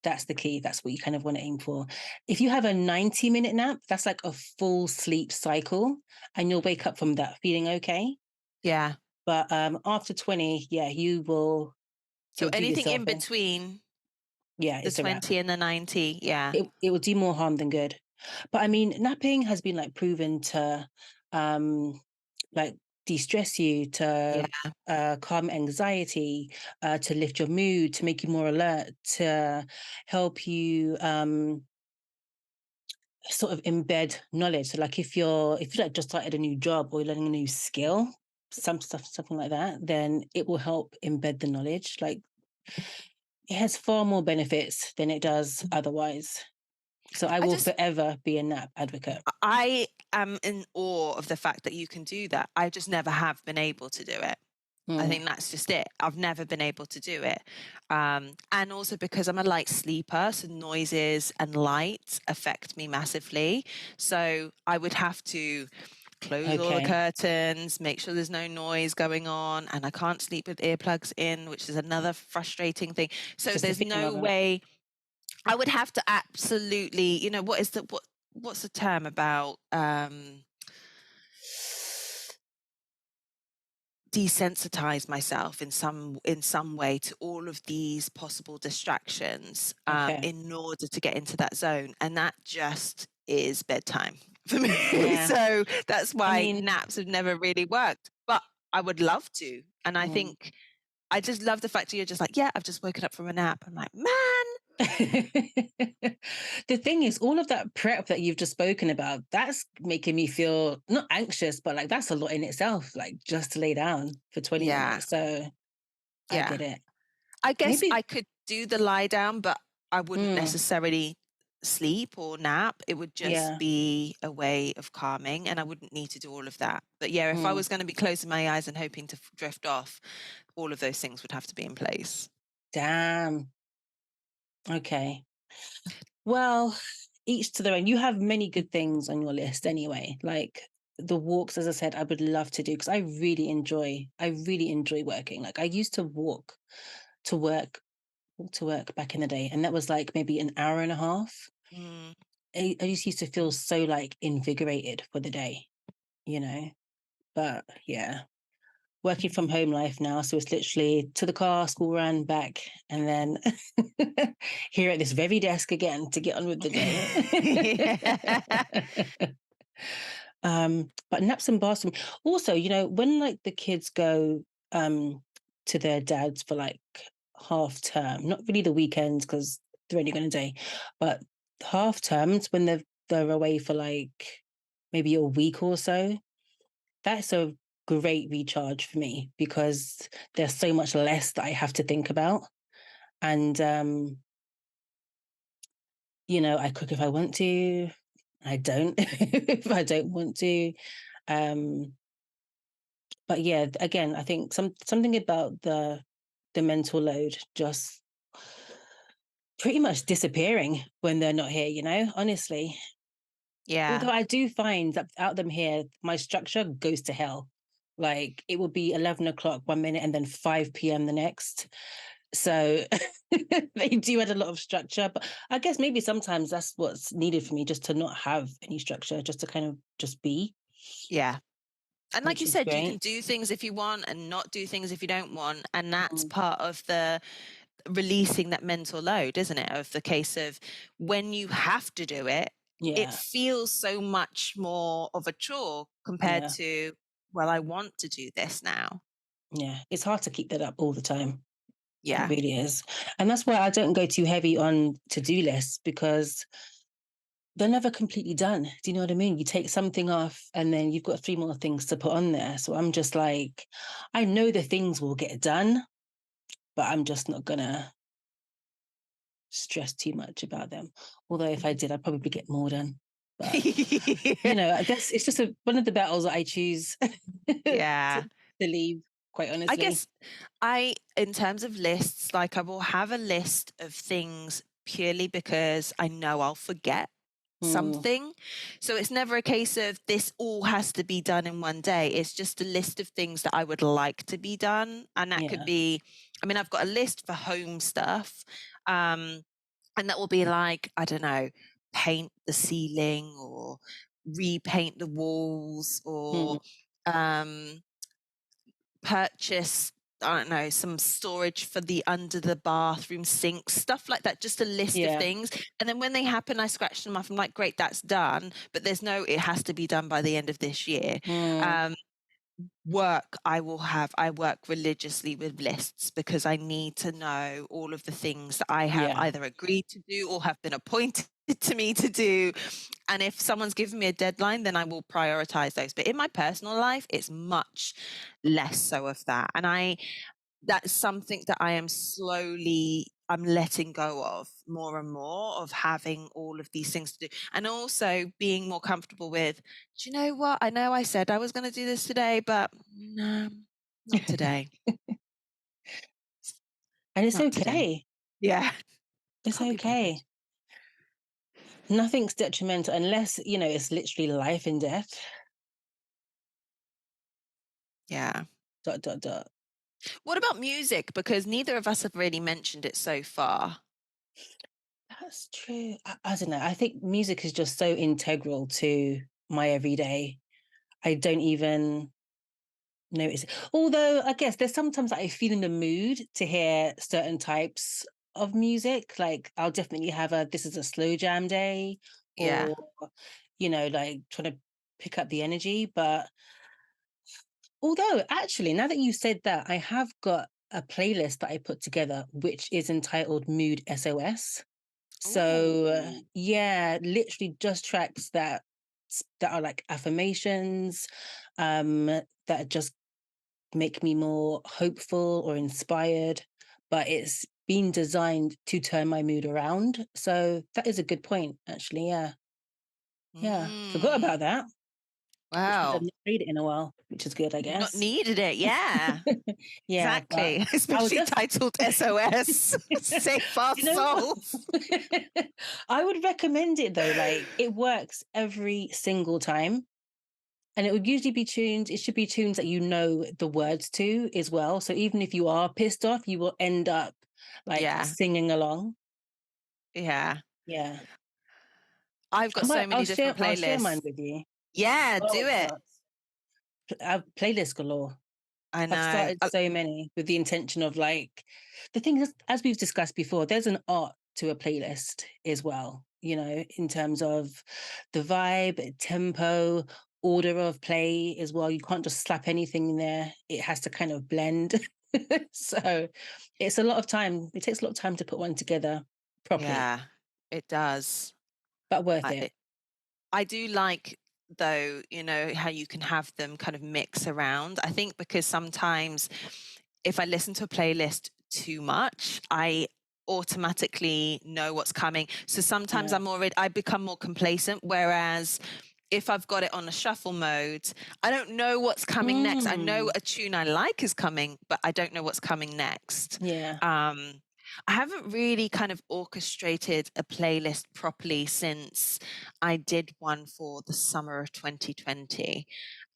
that's the key. That's what you kind of want to aim for. If you have a 90-minute nap, that's like a full sleep cycle, and you'll wake up from that feeling okay. Yeah. But after 20, yeah, So you'll do anything in yourself in. between Yeah, the it's a wrap. 20 and the 90. Yeah. It will do more harm than good. But I mean, napping has been like proven to um like de-stress you, Yeah. to calm anxiety, to lift your mood, to make you more alert, to help you sort of embed knowledge. So like if you like just started a new job or you're learning a new skill, something like that, then it will help embed the knowledge. Like it has far more benefits than it does otherwise. So I I will just, forever be a nap advocate. I am in awe of the fact that you can do that. I just never have been able to do it. I Mm, think that's just it. I've never been able to do it. And also because I'm a light sleeper, so noises and light affect me massively. So I would have to close all the okay. curtains, make sure there's no noise going on, and I can't sleep with earplugs in, which is another frustrating thing. So Just the there's thinking no of it. way I would have to absolutely, what's the term about desensitize myself in some way to all of these possible distractions Okay. in order to get into that zone, and that just is bedtime for me. Yeah. So that's I why mean, naps have never really worked, but I would love to. And I mm. think I just love the fact that you're just like, yeah, I've just woken up from a nap. I'm like, man. The thing is, all of that prep that you've just spoken about, that's making me feel not anxious, but like that's a lot in itself, like just to lay down for 20 Yeah, minutes. So I yeah, get it. I guess Maybe, I could do the lie down, but I wouldn't mm, necessarily sleep or nap. It would just yeah, be a way of calming, and I wouldn't need to do all of that. But yeah, if I mm, was going to be closing my eyes and hoping to drift off, all of those things would have to be in place. damn. Okay. Well, each to their own. You have many good things on your list anyway. Like the walks, as I said, I would love to do because I really enjoy working. Like I used to to work, walk to work back in the day, and that was like maybe an hour and a half. Mm. I just used to feel so like invigorated for the day, you know. But yeah, working from home life now, so it's literally to the car, school run, back, and then here at this very desk again to get on with the day. Yeah. But naps and baths. Also, when like the kids go to their dads for like half term, not really the weekends because they're only going a day, but half terms when they're away for like maybe a week or so, that's a great recharge for me because there's so much less that I have to think about. And I cook if I want to. I don't if I don't want to. Um, but yeah, again, I think something about the mental load just pretty much disappearing when they're not here, honestly. Yeah. Although I do find that without them here, my structure goes to hell. Like it will be 11 o'clock 1 minute and then 5 p.m. the next. So they do add a lot of structure. But I guess maybe sometimes that's what's needed for me, just to not have any structure, just to kind of just be, Yeah. And like which you is said, you can great. do things if you want and not do things if you don't want. And that's Mm, part of the releasing that mental load, isn't it? Of the case of when you have to do it, it yeah, feels so much more of a chore compared yeah, to, well, I want to do this now. yeah. It's hard to keep that up all the time. It Yeah. really is. And that's why I don't go too heavy on to-do lists because they're never completely done. Do you know what I mean? You take something off and then you've got three more things to put on there. So I'm just like, I know the things will get done, but I'm just not gonna stress too much about them. Although if I did, I'd probably get more done. But I guess it's just one of the battles that I choose to, Yeah. to leave, quite I honestly. guess in terms of lists, like I will have a list of things purely because I know I'll forget Mm, something. So it's never a case of this all has to be done in one day. It's just a list of things that I would like to be done. And that could yeah, be, I mean, I've got a list for home stuff. Um, and that will be like, I don't know, paint the ceiling or repaint the walls or mm, um purchase, I don't know, some storage for the under the bathroom sink, stuff like that, just a list of yeah, things. And then when they happen, I scratch them off. I'm like, great, that's done. But there's no, it has to be done by the end of this year. mm, Um, Work, I work religiously with lists because I need to know all of the things that I have yeah, either agreed to do or have been appointed to me to do. And if someone's given me a deadline, then I will prioritize those. But in my personal life, it's much less so of that. And that's something that I'm letting go of more and more, of having all of these things to do. And also being more comfortable with, do you know what? I know I said I was going to do this today, but no, not today. and it's Not today. okay. Yeah. It's Can't be bothered. okay. Nothing's detrimental unless it's literally life and death. Yeah. Dot dot dot. What about music? Because neither of us have really mentioned it so far. That's true. I don't know. I think music is just so integral to my everyday. I don't even notice it. Although I guess there's sometimes I feel in the mood to hear certain types of music. Like I'll definitely have this is a slow jam day, Yeah. or like trying to pick up the energy. But although actually, now that you said that, I have got a playlist that I put together which is entitled Mood SOS. So, Ooh. yeah, literally just tracks that are like affirmations, that just make me more hopeful or inspired, but it's been designed to turn my mood around. So that is a good point, actually. Yeah. Yeah. Forgot Mm. about that, which means I've Wow. not played it in a while, which is good, I You've not guess. needed it. Yeah. Yeah, but Exactly, I would especially just titled SOS, Save Our you know what? Souls. I would recommend it though. Like it works every single time. And it would usually be tunes, it should be tunes that you know the words to as well. So even if you are pissed off, you will end up like Yeah, singing along. yeah. Yeah. I've got so I'll many share different mine playlists. with you. Yeah, Oh do it. God. I have playlist galore. I I've know. started so many with the intention of like the thing is, as we've discussed before, there's an art to a playlist as well, in terms of the vibe, tempo, order of play as well. You can't just slap anything in there. It has to kind of blend. So it's a lot of time. It takes a lot of time to put one together properly, Yeah, it does. but worth I it. it I do like, though, how you can have them kind of mix around. I think because sometimes if I listen to a playlist too much, I automatically know what's coming. So sometimes Yeah. I become more complacent, whereas if I've got it on a shuffle mode, I don't know what's coming next. I know Mm, a tune I like is coming, but I don't know what's coming next. yeah. Um, I haven't really kind of orchestrated a playlist properly since I did one for the summer of 2020.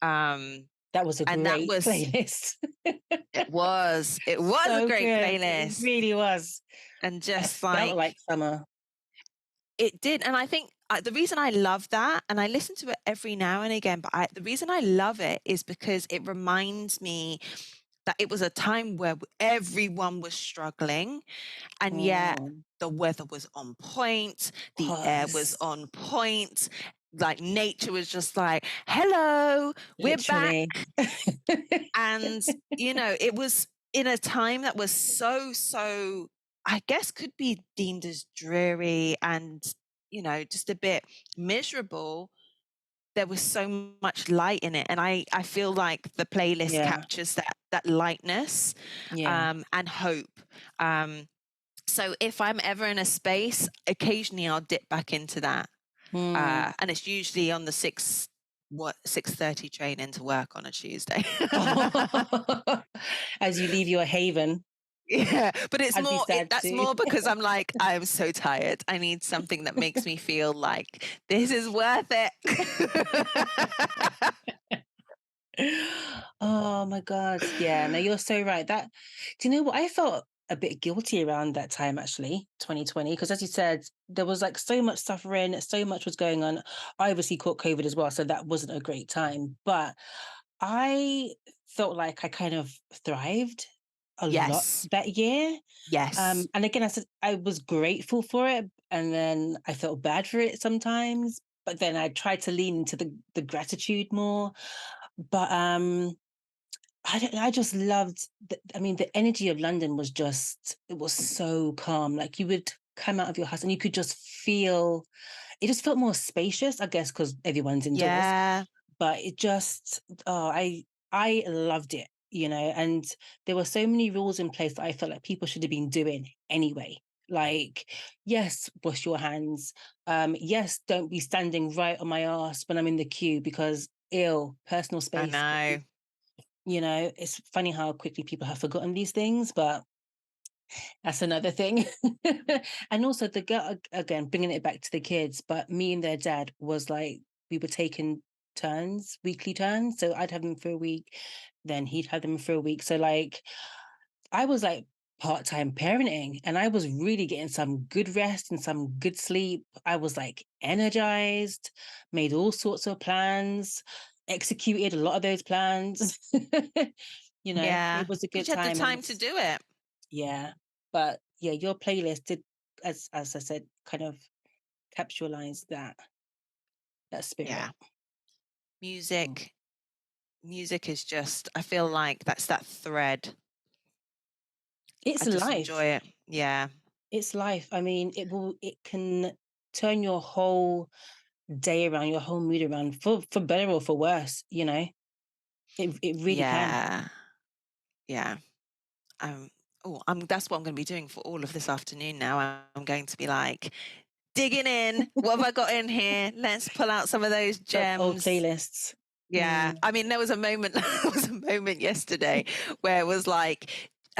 Um, That was a and that great was playlist. it was a So great good. It playlist, really was. and It just felt like like summer. it did. And I think the reason I love that, and I listen to it every now and again, but the reason I love it is because it reminds me that it was a time where everyone was struggling, and yet Mm, the weather was on point, the air was was on point, like nature was just like, hello, we're back. literally. And, it was in a time that was so, I guess, could be deemed as dreary and, just a bit miserable. There was so much light in it. And I feel like the playlist Yeah, captures that lightness, yeah. and hope. Um, so if I'm ever in a space, occasionally I'll dip back into that. Mm. And it's usually on the 6:30 train into work on a Tuesday. As you leave your haven, Yeah, but I'd be sad that's too. more because I'm like, I'm so tired. I need something that makes me feel like this is worth it. Oh my God. Yeah, no, you're so right. Do you know what? I felt a bit guilty around that time, actually, 2020, because as you said, there was like so much suffering, so much was going on. I obviously caught COVID as well, so that wasn't a great time. But I felt like I kind of thrived a lot Yes. that year. Yes. And again, I said I was grateful for it, and then I felt bad for it sometimes. But then I tried to lean into the gratitude more. But I just loved. I mean, the energy of London was it was so calm. Like you would come out of your house and you could just feel. It just felt more spacious, I guess, because everyone's indoors. Yeah. But it just, oh, I loved it, and there were so many rules in place that I felt like people should have been doing anyway. Like, yes, wash your hands. Yes, don't be standing right on my ass when I'm in the queue because ill personal I space. know. It's funny how quickly people have forgotten these things, but that's another thing. And also the girl again, bringing it back to the kids, but me and their dad was like we were taking turns, weekly turns. So I'd have them for a week, then he'd have them for a week. So like I was like part-time parenting and I was really getting some good rest and some good sleep. I was like energized, made all sorts of plans, executed a lot of those plans. Yeah. It was a Because good you had the time and time to do it. yeah. But yeah, your playlist did, as I said, kind of capitalize that spirit. Yeah. Mm. Music. Music is just, I feel like that's that thread. I It's just enjoy life. it. Yeah. It's life. I mean, it can turn your whole day around, your whole mood around for better or for worse. It really can. Yeah. Yeah. I'm that's what I'm gonna be doing for all of this afternoon now. I'm going to be like digging in. What have I got in here? Let's pull out some of those Some old gems. playlists. Yeah. Mm. I mean, there was a moment there was a moment yesterday where it was like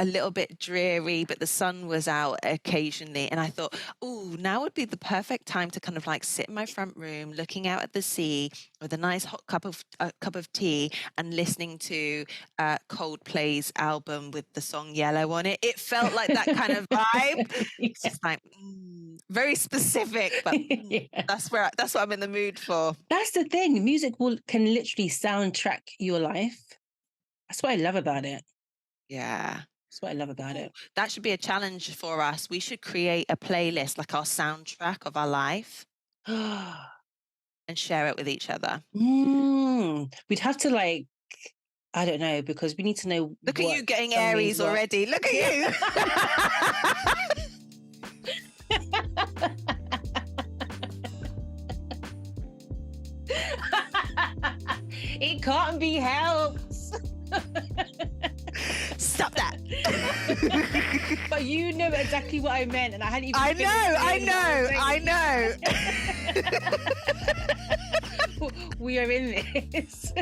a little bit dreary, but the sun was out occasionally. And I thought, oh, now would be the perfect time to kind of like sit in my front room looking out at the sea with a nice hot cup of tea and listening to Coldplay's album with the song Yellow on it. It felt like that kind of vibe. It's Yeah. just like very specific, but Yeah. that's what I'm in the mood for. That's the thing. Music can literally soundtrack your life. That's what I love about it. Yeah. That's what I love about Ooh, it. that should be a challenge for us. We should create a playlist, like our soundtrack of our life, and share it with each other. We'd have to like, I don't know, because we need to know Look at what you getting song means Aries what. already. Look at Yeah. you. It can't be helped. Stop that. But you know exactly what I meant, and I hadn't even I finished know, I saying what I was know, I saying. know. We are in this.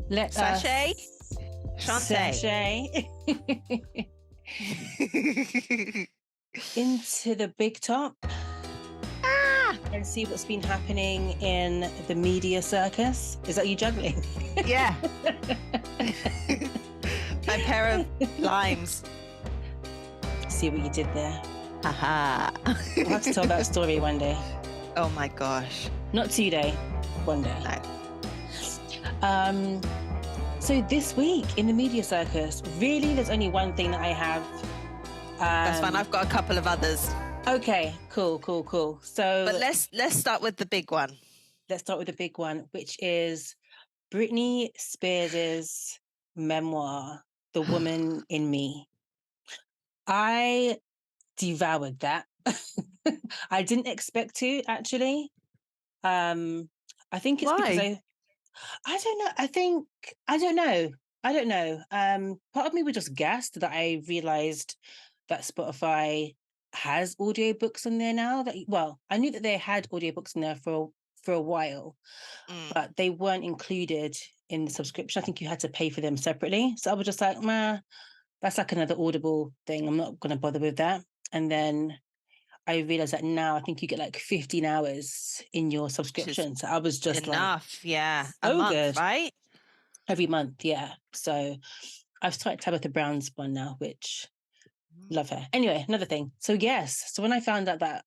Let Sachet, us Shantae. sashay into the big top Ah, and see what's been happening in the media circus. Is that you juggling? yeah. My pair of limes. See what you did there. Haha. We'll have to tell that story one day. Oh my gosh. Not today, one day. No. So this week in the media circus, really, there's only one thing that I have. That's fine. I've got a couple of others. Okay, cool. So But let's start with the big one. let's start with the big one, which is Britney Spears's memoir, The Woman in Me. I devoured that. I didn't expect to actually. Um, I think it's because Why? I don't know. I think I don't know. I don't know. Part of me was just gassed that I realized that Spotify has audiobooks on there now. That well, I knew that they had audiobooks in there for a while, Mm. but they weren't included in the subscription. I think you had to pay for them separately. So I was just like, nah, that's like another Audible thing. I'm not gonna bother with that. And then I realized that now I think you get like 15 hours in your Which is subscription. So I was just like, enough. Yeah. A so month, good. right? Every month, yeah. So I've started Tabitha Brown's one now, which Mm. love her. Anyway, another thing. So yes, so when I found out that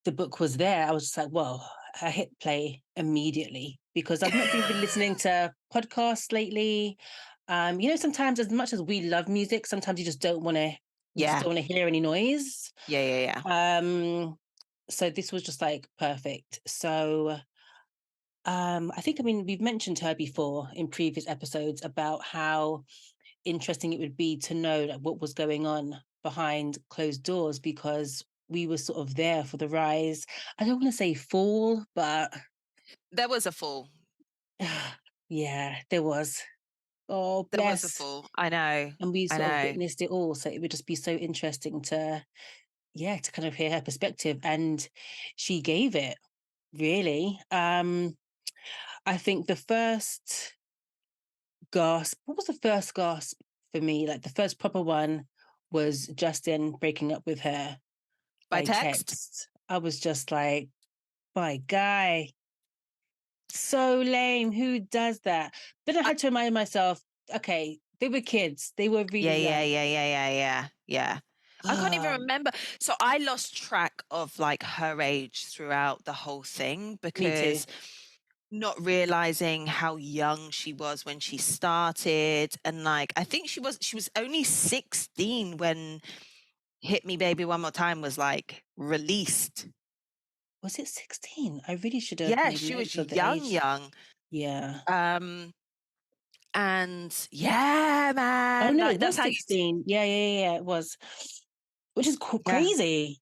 the book was there, I was just like, well, I hit play immediately because I've not been really listening to podcasts lately. Sometimes as much as we love music, sometimes you just Yeah. don't want to hear any noise. Yeah. Um, so this was just like perfect. So I mean, we've mentioned her before in previous episodes about how interesting it would be to know like, what was going on behind closed doors because we were sort of there for the rise. I don't want to say fall, but There was a fall. yeah, there was. Oh, There was a bless. fall. I know. And we I sort of know. witnessed it all. So it would just be so interesting to kind of hear her perspective. And she gave it really. I think the first gasp, what was the first gasp for me? Like the first proper one was Justin breaking up with her By by text? text. I was just like, my guy, so lame. Who does that? Then I I had to remind myself, okay, they were kids. They were Yeah, really yeah, young. yeah, yeah, yeah, yeah, yeah. I can't even remember. So I lost track of like her age throughout the whole thing Me too. because not realizing how young she was when she started, and like I think she was only 16 when Hit Me Baby One More Time was like released. Was it 16? I really should have Yeah, made she was notes of the young, age. young. Yeah. Um and yeah, Oh man, no, it like that's was how you 16. Yeah, it was. Which is yeah. crazy.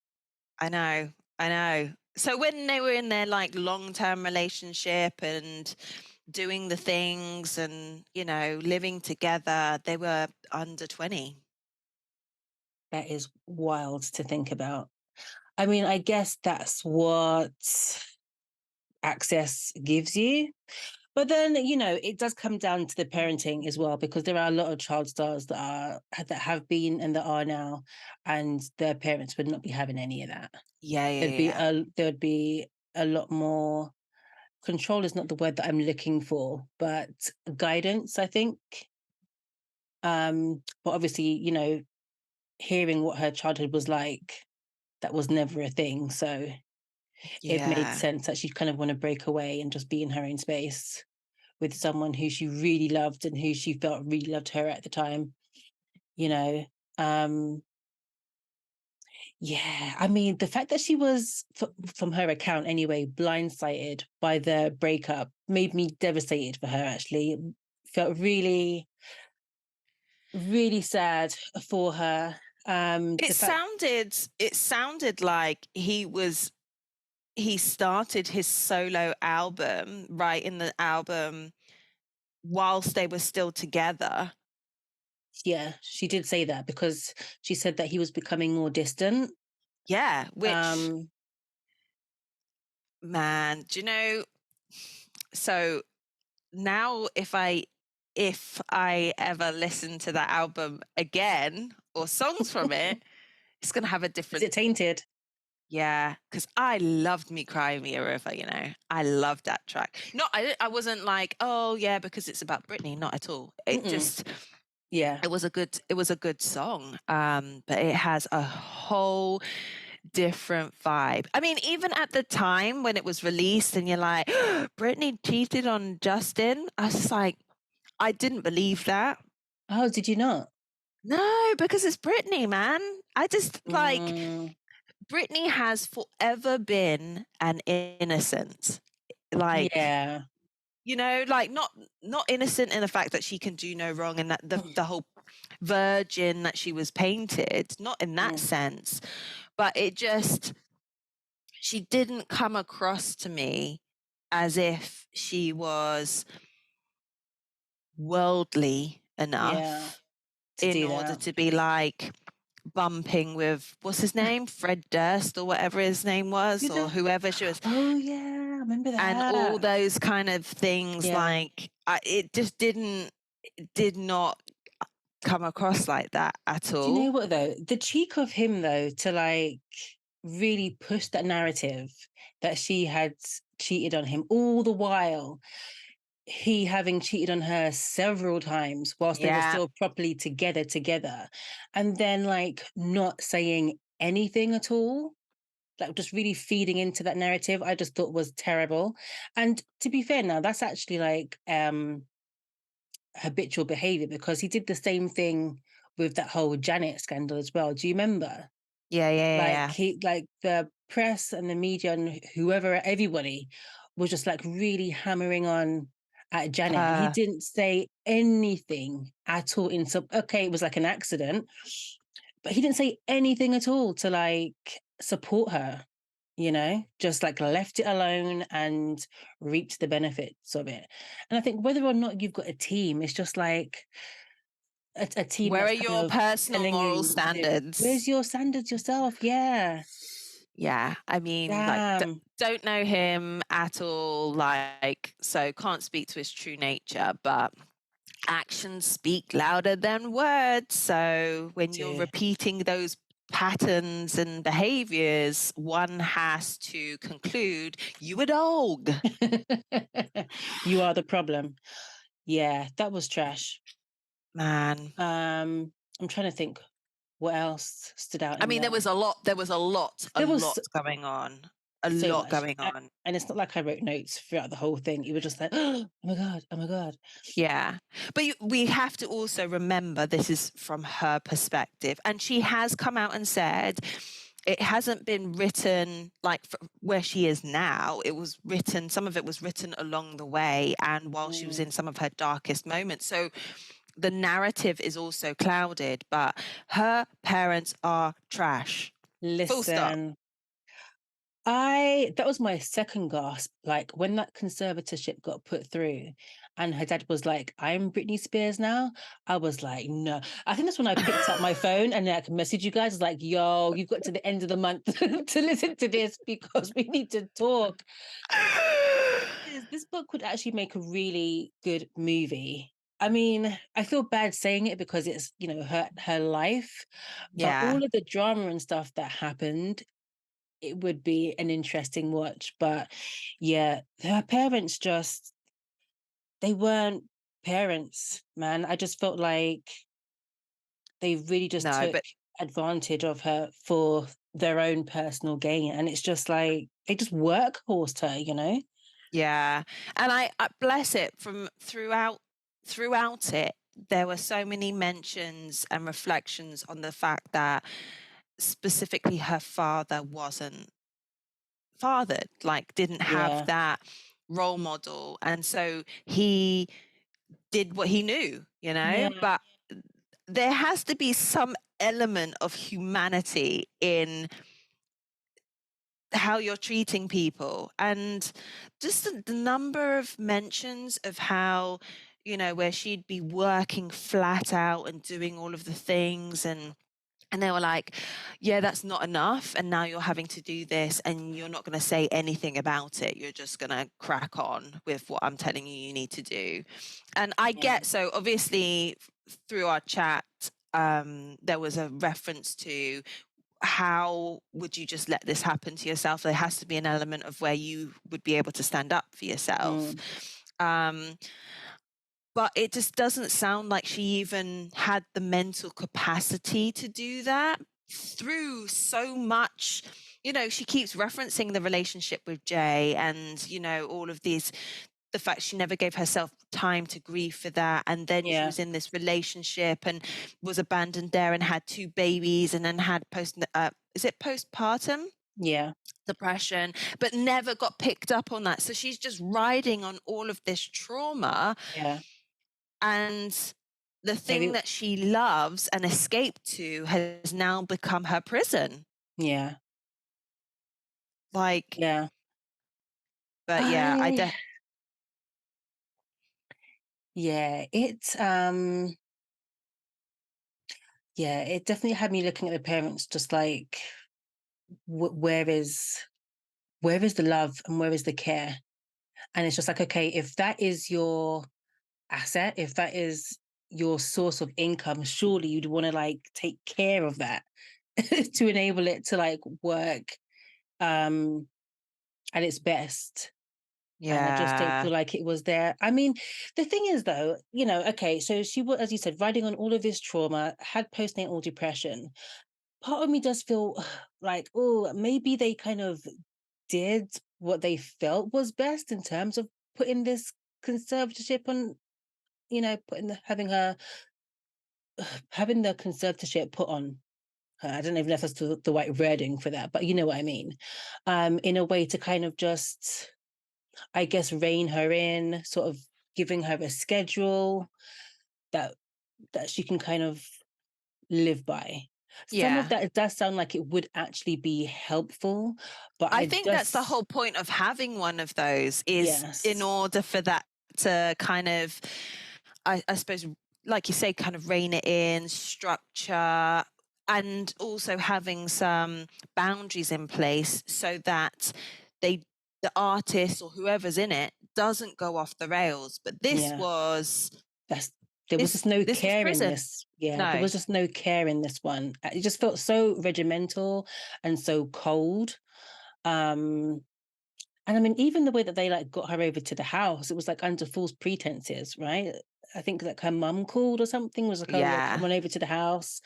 I know, I know. So when they were in their like long-term relationship and doing the things and, living together, they were under 20. That is wild to think about. I mean, I guess that's what access gives you. But then, it does come down to the parenting as well, because there are a lot of child stars that have been and that are now, and their parents would not be having any of that. Yeah, yeah, There'd be yeah. a lot more control is not the word that I'm looking for, but guidance, I think. But obviously, hearing what her childhood was like, that was never a thing. So it made Yeah. sense that she'd kind of want to break away and just be in her own space with someone who she really loved and who she felt really loved her at the time, you know. Um, yeah, I mean, the fact that she was, from her account anyway, blindsided by the breakup made me devastated for her, actually. Felt really, really sad for her. It The fact, sounded it sounded like he started his solo album, writing the album whilst they were still together. yeah, she did say that because she said that he was becoming more distant. Yeah, which, Um, man, do you know, so now if I ever listen to that album again or songs from it, it's gonna have a is different. it tainted? Yeah, because I loved Me Cry Me a River, you know. I loved that track. Not I wasn't like, "Oh, yeah, because it's about Britney," not at all. It Mm-mm. just Yeah, it was a good song, but it has a whole different vibe. I mean, even at the time when it was released and you're like, "Britney cheated on Justin," I was just like, I didn't believe that. oh, did you not? No, because it's Britney, man. I just like Mm, Britney has forever been an innocent. Like, yeah. like not innocent in the fact that she can do no wrong and that the whole virgin that she was painted, not in that Mm, sense, but it just she didn't come across to me as if she was worldly yeah, enough to in do order that. to be like bumping with what's his name, Fred Durst or whatever his name was, Who or the whoever she was, Oh, yeah, I remember and all that. those kind of things. Yeah. Like it just did not come across like that at Do you know all. what, though? The cheek of him, though, to, like, really push that narrative that she had cheated on him all the while, he having cheated on her several times whilst they were Yeah, still properly together, and then, like, not saying anything at all, like, just really feeding into that narrative, I just thought was terrible. And to be fair now, that's actually, like, habitual behavior because he did the same thing with that whole Janet scandal as well. Do you remember? yeah, yeah, yeah, Like yeah. like the press and the media and whoever, everybody was just like really hammering on at Janet, and he Uh, didn't say anything at all. In some, okay, it was like an accident, but he didn't say anything at all to like support her. Just like left it alone and reaped the benefits of it. And I think whether or not you've got a team, it's just like a team where that's are kind your of personal telling moral you, where's standards? your standards yourself? Yeah. Yeah, I mean, like, Damn. don't know him at all, like, so can't speak to his true nature, but actions speak louder than words. So when you're Dude. repeating those patterns and behaviors, one has to conclude you a dog. You are the problem. Yeah, that was trash. Man. I'm trying to think what else stood out I in mean, there there. was a There lot was going on. A so lot much. going on. And it's not like I wrote notes throughout the whole thing. It was just like, oh my God, oh my God. Yeah. But we have to also remember this is from her perspective. And she has come out and said it hasn't been written like where she is now. It was written, some of it was written along the way and while she was Mm, in some of her darkest moments. So the narrative is also clouded, but her parents are trash. Full stop. listen, that was my second gasp, like, when that conservatorship got put through and her dad was like, "I'm Britney Spears now," I was like, "No." I think that's when I picked up my phone and I could message you guys, like, "Yo, you've got to the end of the month to listen to this because we need to talk." This book would actually make a really good movie. I mean, I feel bad saying it because it's, her life, but Yeah. all of the drama and stuff that happened, it would be an interesting watch. But yeah, her parents just, they weren't parents, man. I just felt like they really just No, took but advantage of her for their own personal gain, and it's just like they just workhorsed her, you know? Yeah, and I bless it from throughout it, there were so many mentions and reflections on the fact that specifically her father wasn't fathered, like, didn't have Yeah, that role model, and so he did what he knew, you know? yeah, But there has to be some element of humanity in how you're treating people, and just the number of mentions of how, where she'd be working flat out and doing all of the things, and they were like, yeah, that's not enough, and now you're having to do this, and you're not going to say anything about it, you're just going to crack on with what I'm telling you you need to do. And I yeah, get, so obviously through our chat, there was a reference to how would you just let this happen to yourself? There has to be an element of where you would be able to stand up for yourself. mm, Um, but it just doesn't sound like she even had the mental capacity to do that through so much. She keeps referencing the relationship with Jay and, all of these, the fact she never gave herself time to grieve for that. And then she yeah, was in this relationship and was abandoned there and had two babies and then had is it postpartum yeah, depression, but never got picked up on that. So she's just riding on all of this trauma, yeah. and the thing Maybe, that she loves and escaped to has now become her prison. yeah, Like, yeah. but yeah, I Yeah, yeah, it definitely had me looking at the parents just like, where is the love and where is the care? And it's just like, okay, if that is your asset, if that is your source of income, surely you'd want to like take care of that to enable it to like work um at its best. And I just don't yeah, feel like it was there. I mean, the thing is though, okay, so she was, as you said, riding on all of this trauma, had postnatal depression. Part of me does feel like, oh, maybe they kind of did what they felt was best in terms of putting this conservatorship on, putting having the conservatorship put on her. I don't even know if that's the right wording for that, but you know what I mean. In a way to kind of just, I guess, rein her in, sort of giving her a schedule that she can kind of live by. Some of yeah. that, it does sound like it would actually be helpful, but I I think that's the just, whole point of having one of those, is in yes, order for that to kind of, I suppose, like you say, kind of rein it in, structure, and also having some boundaries in place so that they, the artist or whoever's in it, doesn't go off the rails. But yeah, that's, there was just no this was care in prison. this. Yeah, there No. was just no care in this one. It just felt so regimental and so cold. Um, And I mean, even the way that they like got her over to the house, it was like under false pretenses, right? I think like her mum called or something, was like, oh yeah, come Yeah. on over to the house.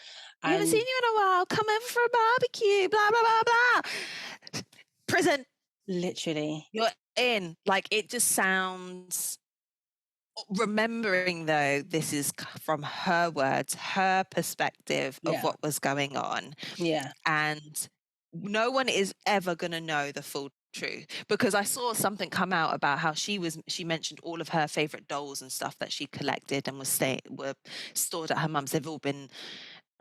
We haven't seen And you in a while. Come over for a barbecue. Blah blah blah blah. Prison. literally, You're in. Like, it just sounds, remembering though, this is from her words, her perspective of yeah, what was going on. yeah. And no one is ever going to know the full truth, because I saw something come out about how she mentioned all of her favorite dolls and stuff that she collected and were stored at her mum's. They've all been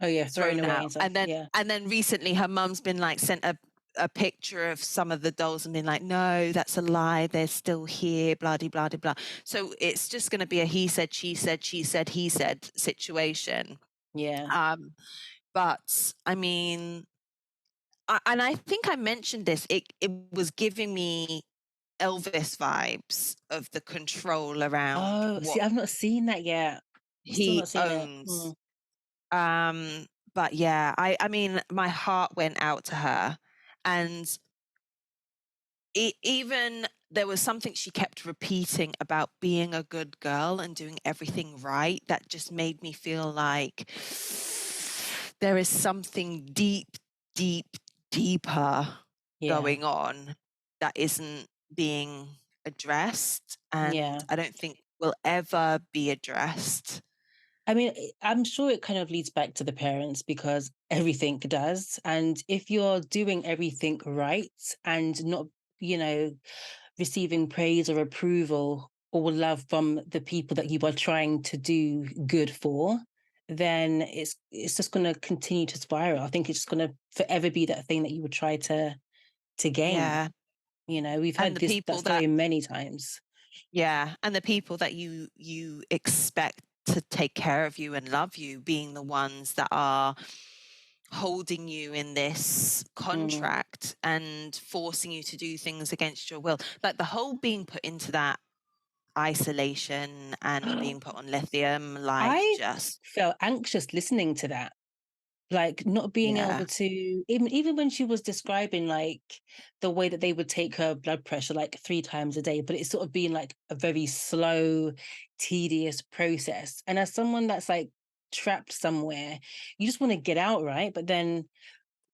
Oh yeah, thrown thrown away out. and stuff. And Yeah, then recently her mum's been like sent a picture of some of the dolls and been like, no, that's a lie, they're still here, blah de blah de blah. So it's just going to be a he said, she said, he said situation. yeah. um but I mean, and I think I mentioned this, it was giving me Elvis vibes of the control around Oh, see, what I've not seen that yet. Still he not seen it. owns. But yeah, I mean, my heart went out to her, and even there was something she kept repeating about being a good girl and doing everything right that just made me feel like there is something deep, deep, deeper Yeah. going on that isn't being addressed, and Yeah. I don't think will ever be addressed. I mean, I'm sure it kind of leads back to the parents because everything does. And if you're doing everything right and not, you know, receiving praise or approval or love from the people that you are trying to do good for, then it's just going to continue to spiral. I think it's just going to forever be that thing that you would try to gain. Yeah, You know, we've and heard the that people that story many times. yeah, and the people that you expect to take care of you and love you being the ones that are holding you in this Mm. contract and forcing you to do things against your will. Like the whole being put into that isolation and being put on lithium, like I just felt anxious listening to that. Like, not being yeah, able to even when she was describing, like, the way that they would take her blood pressure, like, 3 times a day, but it's sort of being, like, a very slow, tedious process, and as someone that's, like, trapped somewhere, you just wanna get out, right? But then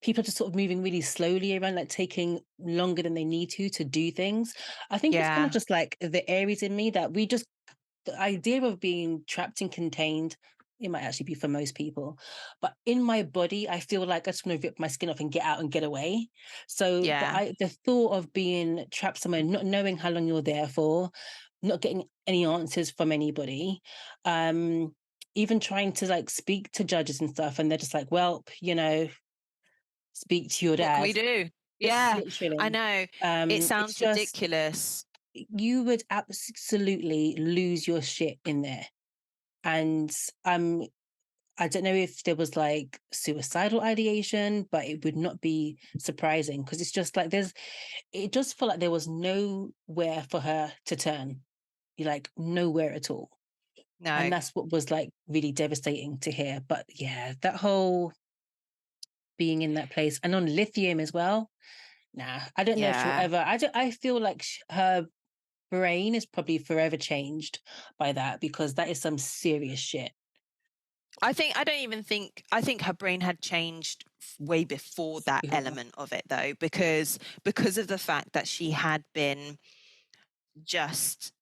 people are just sort of moving really slowly around, like, taking longer than they need to do things. I think it's kind of yeah, just, like, the Aries in me that we just the idea of being trapped and contained, it might actually be for most people, but in my body, I feel like I just want to rip my skin off and get out and get away. So yeah. the thought of being trapped somewhere, not knowing how long you're there for, not getting any answers from anybody, um, even trying to like speak to judges and stuff, and they're just like, "Well, you know, speak to your What can we dad." do? Yeah, I Literally, know. It it's sounds just ridiculous. you would absolutely lose your shit in there. And um, I don't know if there was like suicidal ideation, but it would not be surprising because it's just like it just felt like there was nowhere for her to turn, like nowhere at all. And No, that's what was like really devastating to hear. But yeah, that whole being in that place and on lithium as well. Nah, I don't know if she'll yeah. ever. I feel like her brain is probably forever changed by that because that is some serious shit. I don't even think I think her brain had changed way before that Before. element of it though, because of the fact that she had been just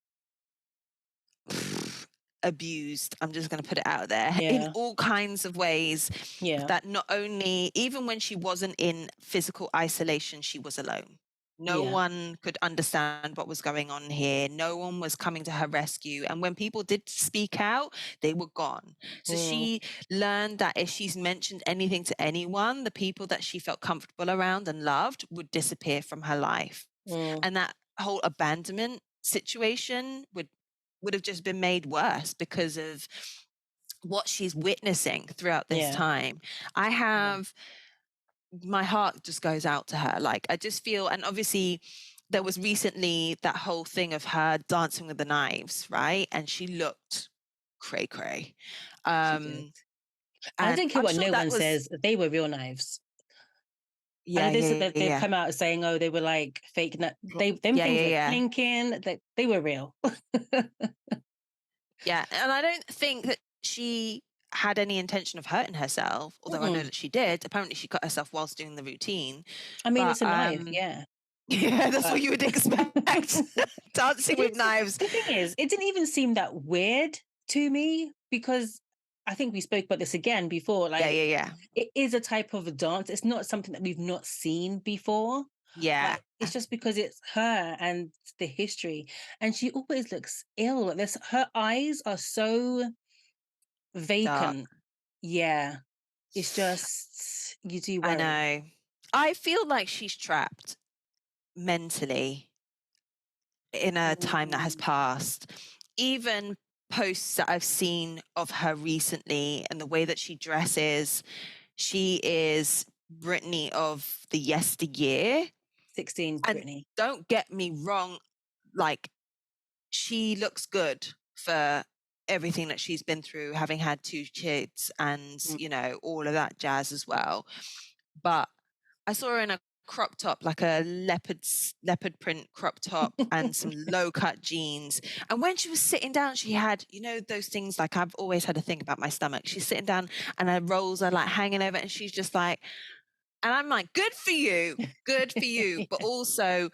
abused. I'm just going to put it out there in Yeah, all kinds of ways yeah, that not only, even when she wasn't in physical isolation, she was alone. No yeah. one could understand what was going on here. No one was coming to her rescue. And when people did speak out, they were gone. So Mm, she learned that if she's mentioned anything to anyone, the people that she felt comfortable around and loved would disappear from her life. mm, And that whole abandonment situation would have just been made worse because of what she's witnessing throughout this yeah, time. I yeah. have my heart just goes out to her. Like I just feel, and obviously there was recently that whole thing of her dancing with the knives, right? And she looked cray cray. She did. Um, I and don't care I'm what sure no that one was, says, they were real knives. I know yeah, they said yeah, that they've yeah, come out saying, "Oh, they were like fake." They them yeah, things yeah, were yeah. clinking. That they were real. Yeah, and I don't think that she had any intention of hurting herself, although I know Mm-mm. that she did. Apparently, she cut herself whilst doing the routine. I mean, But it's a knife, yeah, yeah, that's but what you would expect. Dancing it with is. knives. The thing is, it didn't even seem that weird to me because I think we spoke about this again before. Yeah, Like, yeah, yeah, it is a type of a dance. It's not something that we've not seen before. yeah. But it's just because it's her and the history, and she always looks ill. Like this, her eyes are so Dark. vacant. Yeah, it's just you do I worry. know. I feel like she's trapped mentally in a time that has Mm, passed. Even posts that I've seen of her recently and the way that she dresses, she is Britney of the yesteryear. 16, And Brittany. don't get me wrong, like she looks good for everything that she's been through, having had 2 kids and, Mm, you know, all of that jazz as well. But I saw her in a crop top, like a leopard print crop top and some low cut jeans. And when she was sitting down, she had, you know, those things, like I've always had a thing about my stomach. She's sitting down and her rolls are like hanging over, and she's just like, and I'm like, good for you. But also,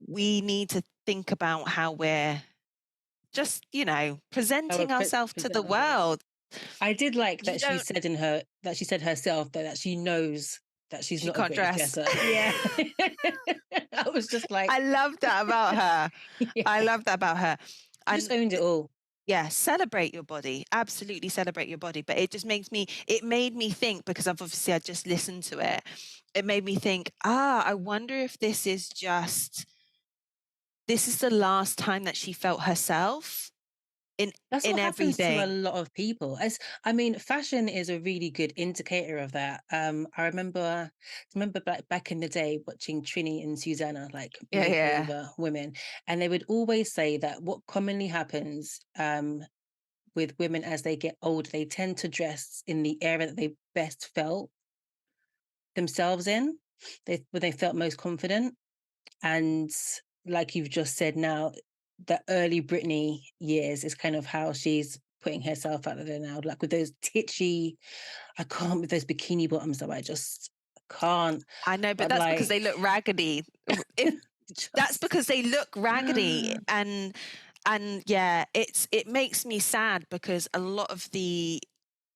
we need to think about how we're just, you know, I would presenting ourselves to present the ourselves. world. I did like You that she don't, said in her that she said herself that she knows that she's she not a can't great dress. dresser. Yeah. I was just like, I love that about her. yeah. I love that about her. She just And owned it all. yeah, celebrate your body. Absolutely celebrate your body. But it just it made me think, because I've obviously I just listened to it. It made me think, I wonder if this is the last time that she felt herself in That's in what happens to a everything. lot of people. As I mean, fashion is a really good indicator of that. I remember back in the day watching Trini and Susanna like Yeah, make yeah. over women, and they would always say that what commonly happens with women as they get older, they tend to dress in the area that they best felt themselves in. When they felt most confident. And like you've just said now, the early Britney years is kind of how she's putting herself out there now, like with those titchy, I can't with those bikini bottoms that I just can't. I know, but But that's because like they look raggedy. If that's just because they look raggedy, and yeah, it makes me sad because a lot of the,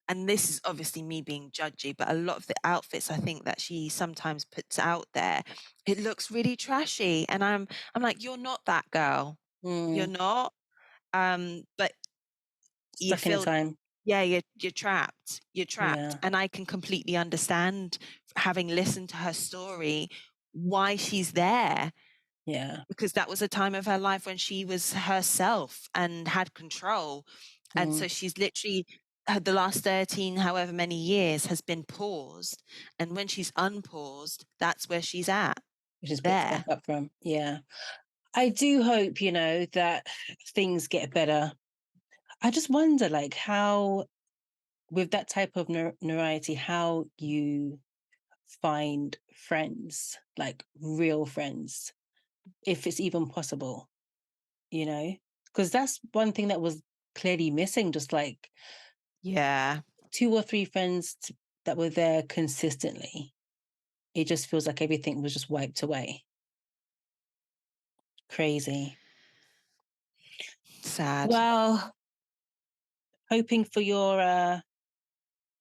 and this is obviously me being judgy, but a lot of the outfits I think that she sometimes puts out there, it looks really trashy. And I'm like, you're not that girl. You're mm, not. But you stuck in a feel, time. yeah, you're trapped. You're trapped. Yeah, And I can completely understand, having listened to her story, why she's there, yeah. because that was a time of her life when she was herself and had control. And Mm. so she's literally had the last 13, however many years, has been paused. And when she's unpaused, that's where she's at. Which is picked back There. up from. Yeah. I do hope, that things get better. I just wonder like how with that type of notoriety, how you find friends, like real friends, if it's even possible, you know? Because that's one thing that was clearly missing, just like Yeah. two or three friends that were there consistently. It just feels like everything was just wiped away. Crazy. Sad. Well, hoping for your Bounce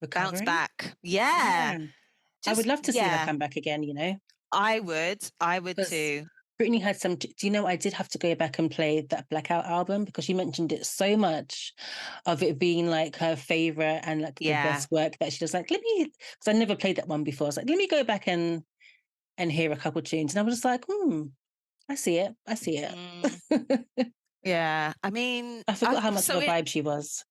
recovery. back. Yeah. Yeah. I would Just, love to see her yeah. come back again, I would because too. Brittany had some. Do you know? I did have to go back and play that Blackout album because you mentioned it so much, of it being like her favorite and like the Yeah. best work that she does. Like, let me, because I never played that one before. I was like, let me go back and hear a couple tunes, and I was just like, I see it. I see it. Mm, yeah. I mean, I forgot how much of a vibe she was.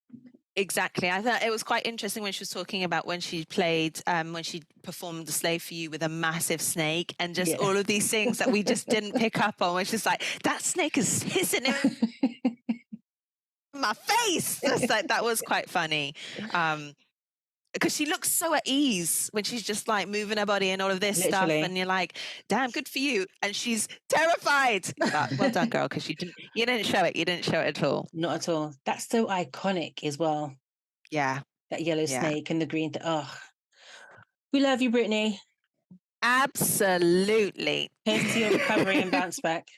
exactly. I thought it was quite interesting when she was talking about when she played, when she performed "The Slave for You" with a massive snake, and just Yeah. all of these things that we just didn't pick up on. It's just like, that snake is hissing in my face. Just like, that was quite funny. Because she looks so at ease when she's just like moving her body and all of this stuff, and Literally, you're like, damn, good for you. And she's terrified. Well done, girl, because you didn't show it. You didn't show it at all. not at all. That's so iconic as well. Yeah. That yellow Yeah. snake and the green. Oh, we love you, Brittany. Absolutely. Here's to your recovery and bounce back.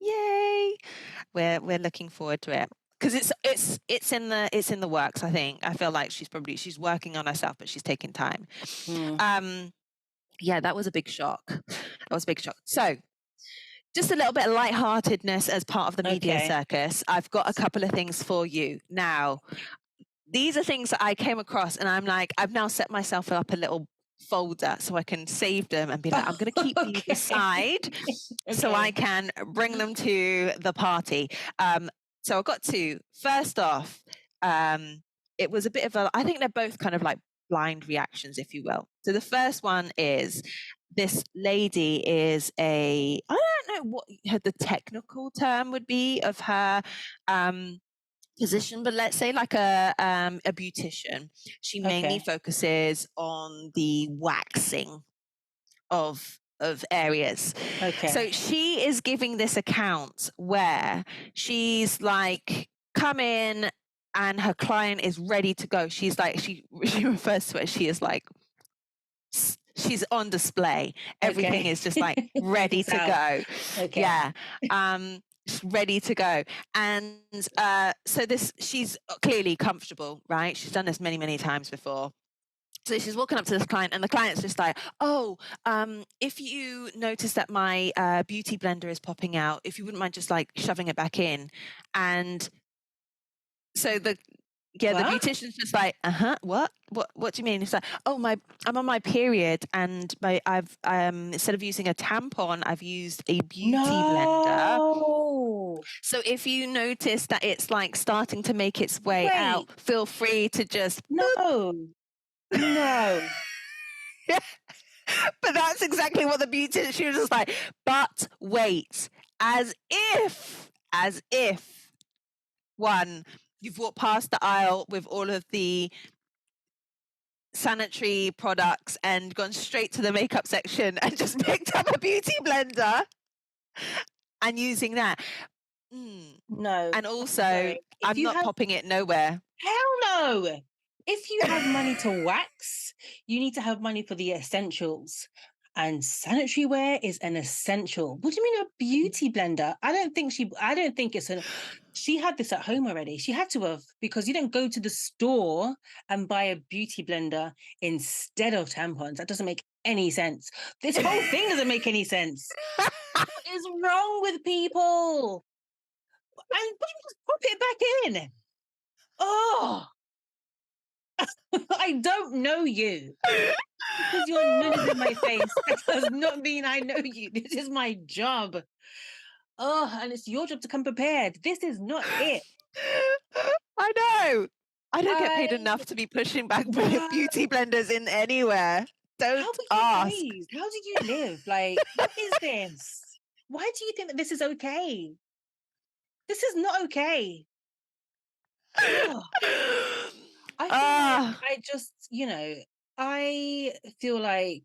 Yay. We're looking forward to it. Because it's in the works, I think. I feel like she's working on herself, but she's taking time. Mm, Um yeah, that was a big shock. That was a big shock. So just a little bit of lightheartedness as part of the media okay. circus. I've got a couple of things for you. Now, these are things that I came across, and I'm like, I've now set myself up a little folder so I can save them and be like, I'm going to keep these Okay. aside so I Okay. can bring them to the party. So I got two. First off, it was a bit of I think they're both kind of like blind reactions, if you will. So the first one is, this lady is I don't know what the technical term would be of her position, but let's say like a beautician. She mainly Okay. focuses on the waxing of Aries. So Okay. she is giving this account where she's like, come in, and her client is ready to go. She's like, she refers to it, she is like, she's on display. Everything Okay. is just like ready Everything's to out. go. Okay. Yeah. Ready to go. And so she's clearly comfortable, right? She's done this many, many times before. So she's walking up to this client, and the client's just like, oh, if you notice that my beauty blender is popping out, if you wouldn't mind just like shoving it back in. And so the What? beautician's just like, what do you mean? It's like, oh, I'm on my period, and I've instead of using a tampon, I've used a beauty blender. No. So if you notice that it's like starting to make its way out, Wait. feel free to just boop. No. No. But that's exactly what the beautician, she was just like, but wait, as if one, you've walked past the aisle with all of the sanitary products and gone straight to the makeup section and just picked up a beauty blender and using that. No. And also, Sorry. If I'm you not have popping it nowhere. Hell no. If you have money to wax, you need to have money for the essentials. And sanitary wear is an essential. What do you mean a beauty blender? I don't think she had this at home already. She had to have, because you don't go to the store and buy a beauty blender instead of tampons. That doesn't make any sense. This whole thing doesn't make any sense. What is wrong with people? And what do you mean just pop it back in? Oh, I don't know you. Because your nun is in my face, that does not mean I know you. This is my job. Oh, and it's your job to come prepared. This is not it. I know. I don't get paid I enough to be pushing back What? beauty blenders in anywhere. How Don't were you ask. raised? How did you live? Like, what is this? Why do you think that this is okay? This is not okay. Oh, I feel like Ah, I feel like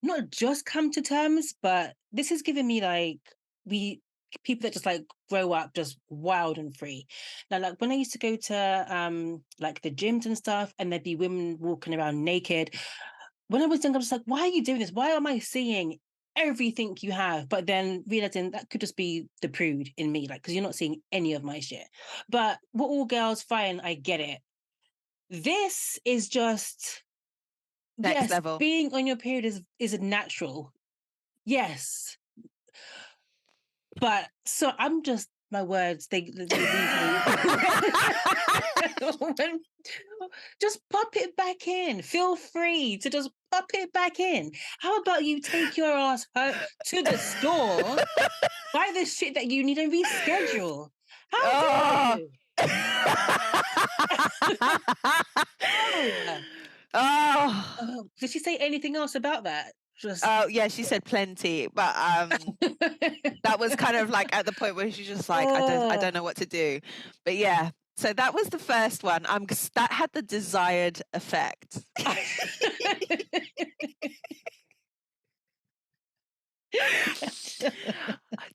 not just come to terms, but this has given me like we people that just like grow up just wild and free. Now, like when I used to go to like the gyms and stuff, and there'd be women walking around naked. When I was young, I was like, why are you doing this? Why am I seeing everything you have? But then realizing that could just be the prude in me, like, because you're not seeing any of my shit. But we're all girls, fine, I get it. This is just next yes, level. being on your period is natural. Yes. But so I'm just my words, they leave me. When- just pop it back in. Feel free to just pop it back in. How about you take your ass to the store, buy the shit that you need and reschedule? How dare Oh. you? Oh. Oh. Did she say anything else about that? Just Oh, yeah, she said plenty, but that was kind of like at the point where she's just like, I oh. don't know what to do. But yeah, so that was the first one. That had the desired effect.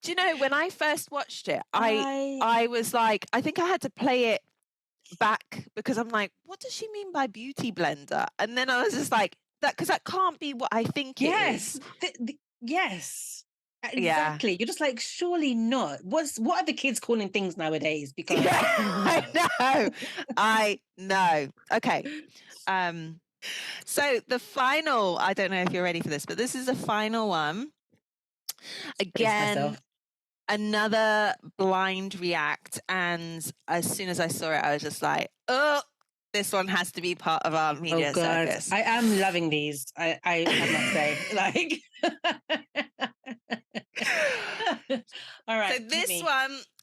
Do you know, when I first watched it, I I was like, I think I had to play it back because I'm like, what does she mean by beauty blender? And then I was just like, because that can't be what I think it Yes. is. Yes. Yeah. Exactly. You're just like, surely not. What are the kids calling things nowadays? Because Yeah, I know. I know. Okay. So the final, I don't know if you're ready for this, but this is the final one. brace Again, myself. another blind react. And as soon as I saw it, I was just like, oh, this one has to be part of our Oh media God. circus. I am loving these. I must say. Like all So right, hit me.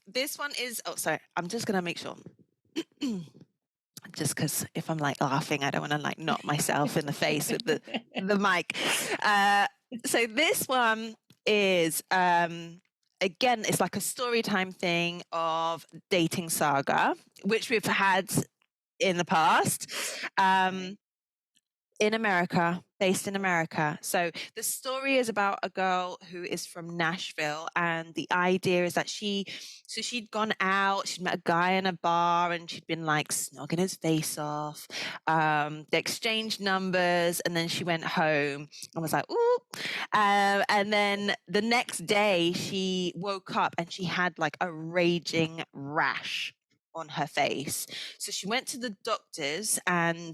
this one is, oh, sorry, I'm just going to make sure. Just because if I'm like laughing, I don't want to like knock myself in the face with the mic. So this one is again, it's like a story time thing of dating saga, which we've had in the past. In America, based in America. So the story is about a girl who is from Nashville, and the idea is that she'd gone out, she'd met a guy in a bar, and she'd been like snogging his face off. They exchanged numbers, and then she went home and was like, "Ooh." And then the next day, she woke up and she had like a raging rash on her face. So she went to the doctors, and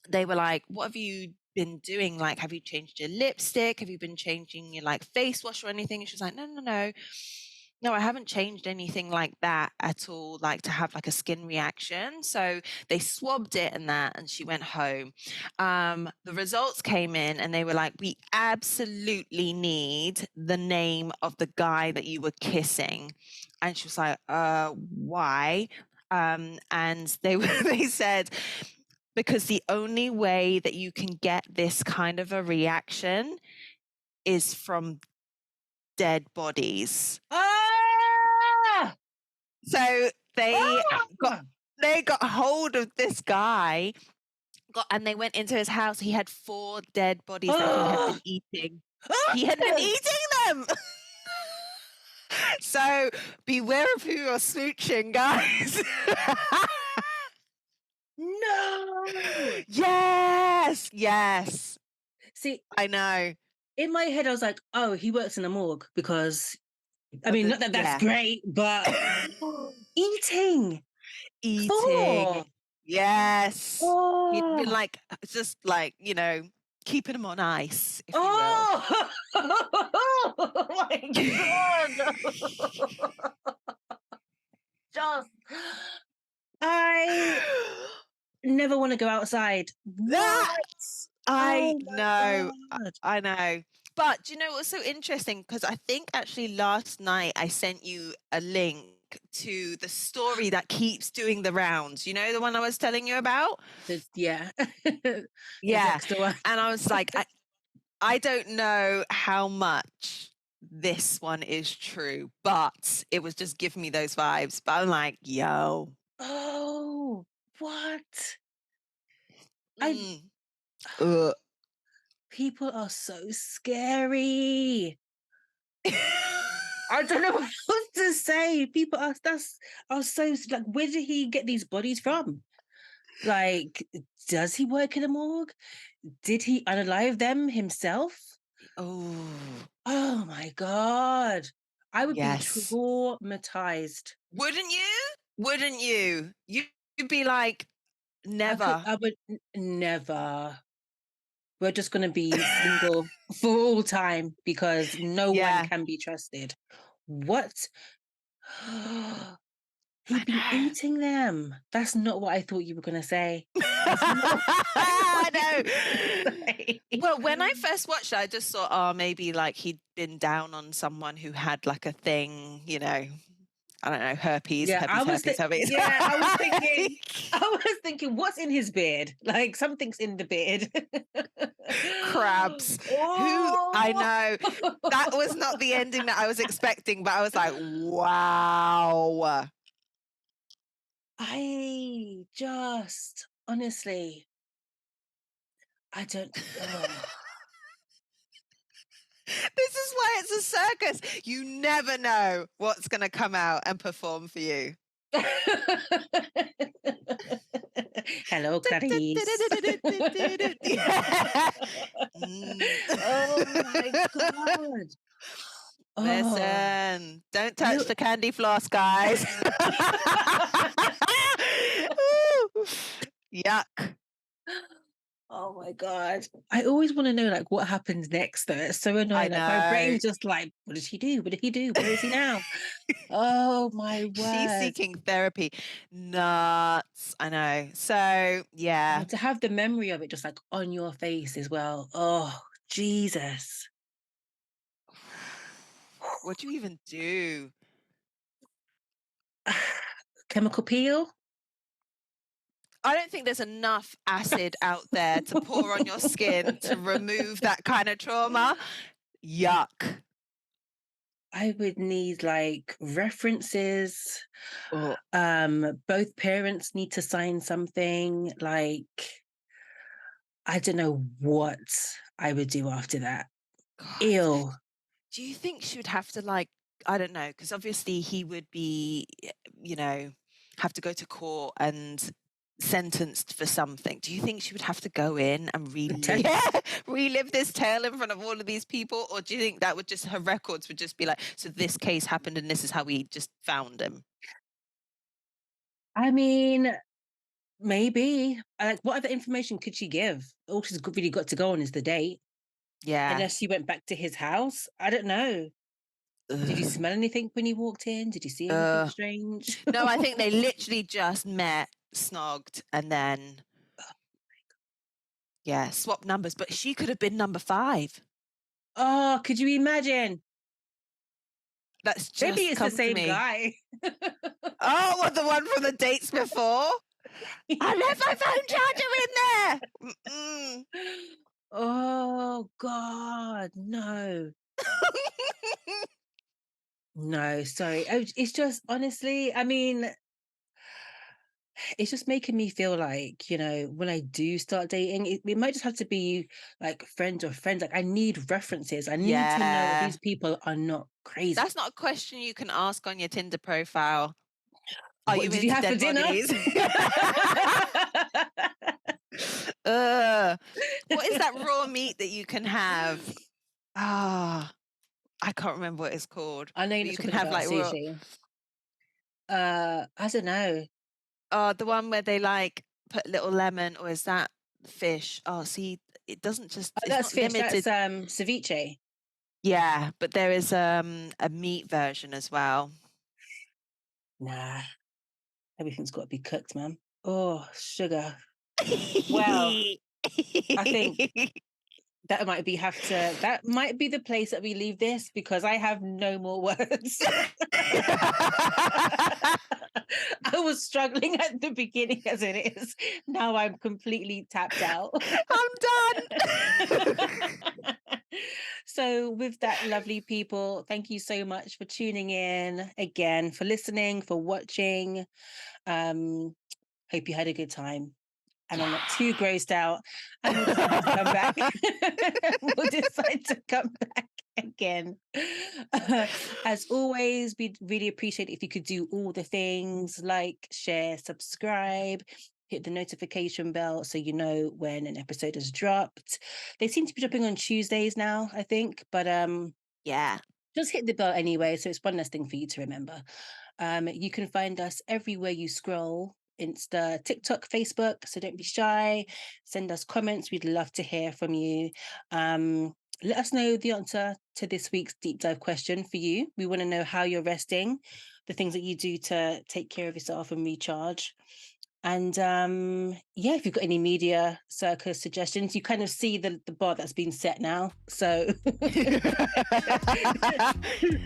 they were like, "What have you been doing? Like, have you changed your lipstick? Have you been changing your like face wash or anything?" And she was like, "No, no, no. No, I haven't changed anything like that at all, like to have like a skin reaction." So they swabbed it and that, and she went home. The results came in and they were like, "We absolutely need the name of the guy that you were kissing." And she was like, why?" And they said, "Because the only way that you can get this kind of a reaction is from dead bodies." Ah! So got Ah! they got hold of this guy, and they went into his house. He had 4 dead bodies that he had Ah! been eating. He had been Ah! eating them. So beware of who you're smooching, guys. No! Yes, yes, See, I know. in my head, I was like, "Oh, he works in a morgue," because I mean, not that that's Yeah. great, but eating Eating. 4. Yes. He'd been Oh, like, just like, keeping them on ice, if you will. oh, oh my god! Just, I never want to go outside. What? Ah! I Oh my know. god! I know. But do you know what's so interesting? Because I think actually last night I sent you a link to the story that keeps doing the rounds. You know, the one I was telling you about? Yeah, the Yeah. Dexter one. And I was like, I don't know how much this one is true, but it was just giving me those vibes. But I'm like, yo. Oh, what? I Mm. Ugh. People are so scary. I don't know what else to say. People are so like, where did he get these bodies from? Like, does he work in a morgue? Did he unalive them himself? Oh, Oh my god. I would be yes. traumatized. Wouldn't you? Wouldn't you? You'd be like, never. I would never. We're just gonna be single for all time because no one Yeah, can be trusted. What? I He'd been know. eating them. That's not what I thought you were gonna say. That's not what I thought I you were know. gonna say. Well, when I first watched it, I just thought, oh, maybe like he'd been down on someone who had like a thing, I don't know, herpes, Yeah, herpes, herpes, herpes. I was thinking, what's in his beard? Like something's in the beard. Crabs. Who I Oh, know. That was not the ending that I was expecting, but I was like, wow. I just honestly, I don't. Oh. This is why it's a circus. You never know what's going to come out and perform for you. Hello, Clarice. Mm. Oh my god. Oh, Listen, don't touch I the candy floss, guys. Ooh. Yuck. oh my god. I always want to know like what happens next though. It's so I annoying. Like my know. brain's just like, what did he do? What did he do? Where is he now? Oh my She's word. seeking therapy. Nuts. I know. So, yeah. And to have the memory of it just like on your face as well. Oh, Jesus. What do you even do? Chemical peel? I don't think there's enough acid out there to pour on your skin to remove that kind of trauma. Yuck. I would need like references. Oh, Both parents need to sign something like I don't know what I would do after that. God. Ew. Do you think she would have to, like, I don't know, because obviously he would be, you know, have to go to court and sentenced for something. Do you think she would have to go in and relive relive this tale in front of all of these people? Or do you think that would just, her records would just be like, so this case happened and this is how we just found him? I mean, maybe. Like, what other information could she give? All she's really got to go on is the date. Yeah. Unless she went back to his house. I don't know. Did you Ugh. smell anything when you walked in? Did you see anything Uh, strange? no, I think they literally just met, snogged, and then, yeah, swap numbers. But she could have been number 5. Oh, could you imagine? That's Maybe just it's the come to same me. guy. Oh, what, the one from the dates before? I left my phone charger in there. Mm-mm. Oh God, no. No, sorry. It's just honestly, I mean, it's just making me feel like, when I do start dating, it might just have to be like friends or friends. Like I need references. I need to know that Yeah. these people are not crazy. That's not a question you can ask on your Tinder profile. Are What you did you into have for dead dinner? bodies? Ugh. What is that raw meat that you can have? Ah, I can't remember what it's called, I know you're but not you can talking have about like raw. sushi. I don't know. Oh, the one where they like put little lemon, or is that fish? Oh, see, it doesn't just, Oh, it's that's not fish. That's limited. ceviche. Yeah, but there is a meat version as well. Nah, everything's got to be cooked, man. Oh, sugar. Well, I think that might be the place that we leave this because I have no more words. I was struggling at the beginning as it is. Now I'm completely tapped out. I'm done. So, with that, lovely people, thank you so much for tuning in again, for listening, for watching. Um, hope you had a good time and are not too grossed out. And we'll decide to come back. We'll decide to come back again. As always, we'd really appreciate if you could do all the things like, share, subscribe, hit the notification bell so you know when an episode is dropped. They seem to be dropping on Tuesdays now, I think, but Yeah. just hit the bell anyway, so it's one less thing for you to remember. You can find us everywhere you scroll. Insta, TikTok, Facebook. So don't be shy. Send us comments. We'd love to hear from you. Let us know the answer to this week's deep dive question for you. We want to know how you're resting, the things that you do to take care of yourself and recharge. And yeah, if you've got any media circus suggestions, you kind of see the bar that's been set now. So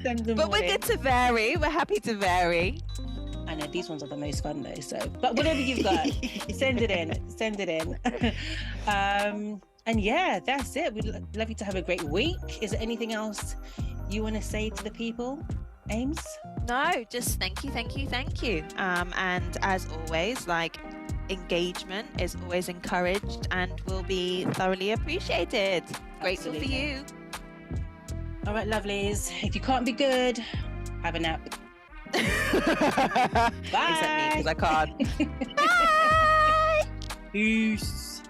send them But all we're in. good to vary. We're happy to vary. I know these ones are the most fun though. So, but whatever you've got, send it in. Send it in. And yeah, that's it. We'd love you to have a great week. Is there anything else you want to say to the people, Ames? No, just thank you, thank you, thank you. And as always, like, engagement is always encouraged and will be thoroughly appreciated. Grateful for Absolutely. you. All right, lovelies. If you can't be good, have a nap. Except me, because I can't. Bye. Peace.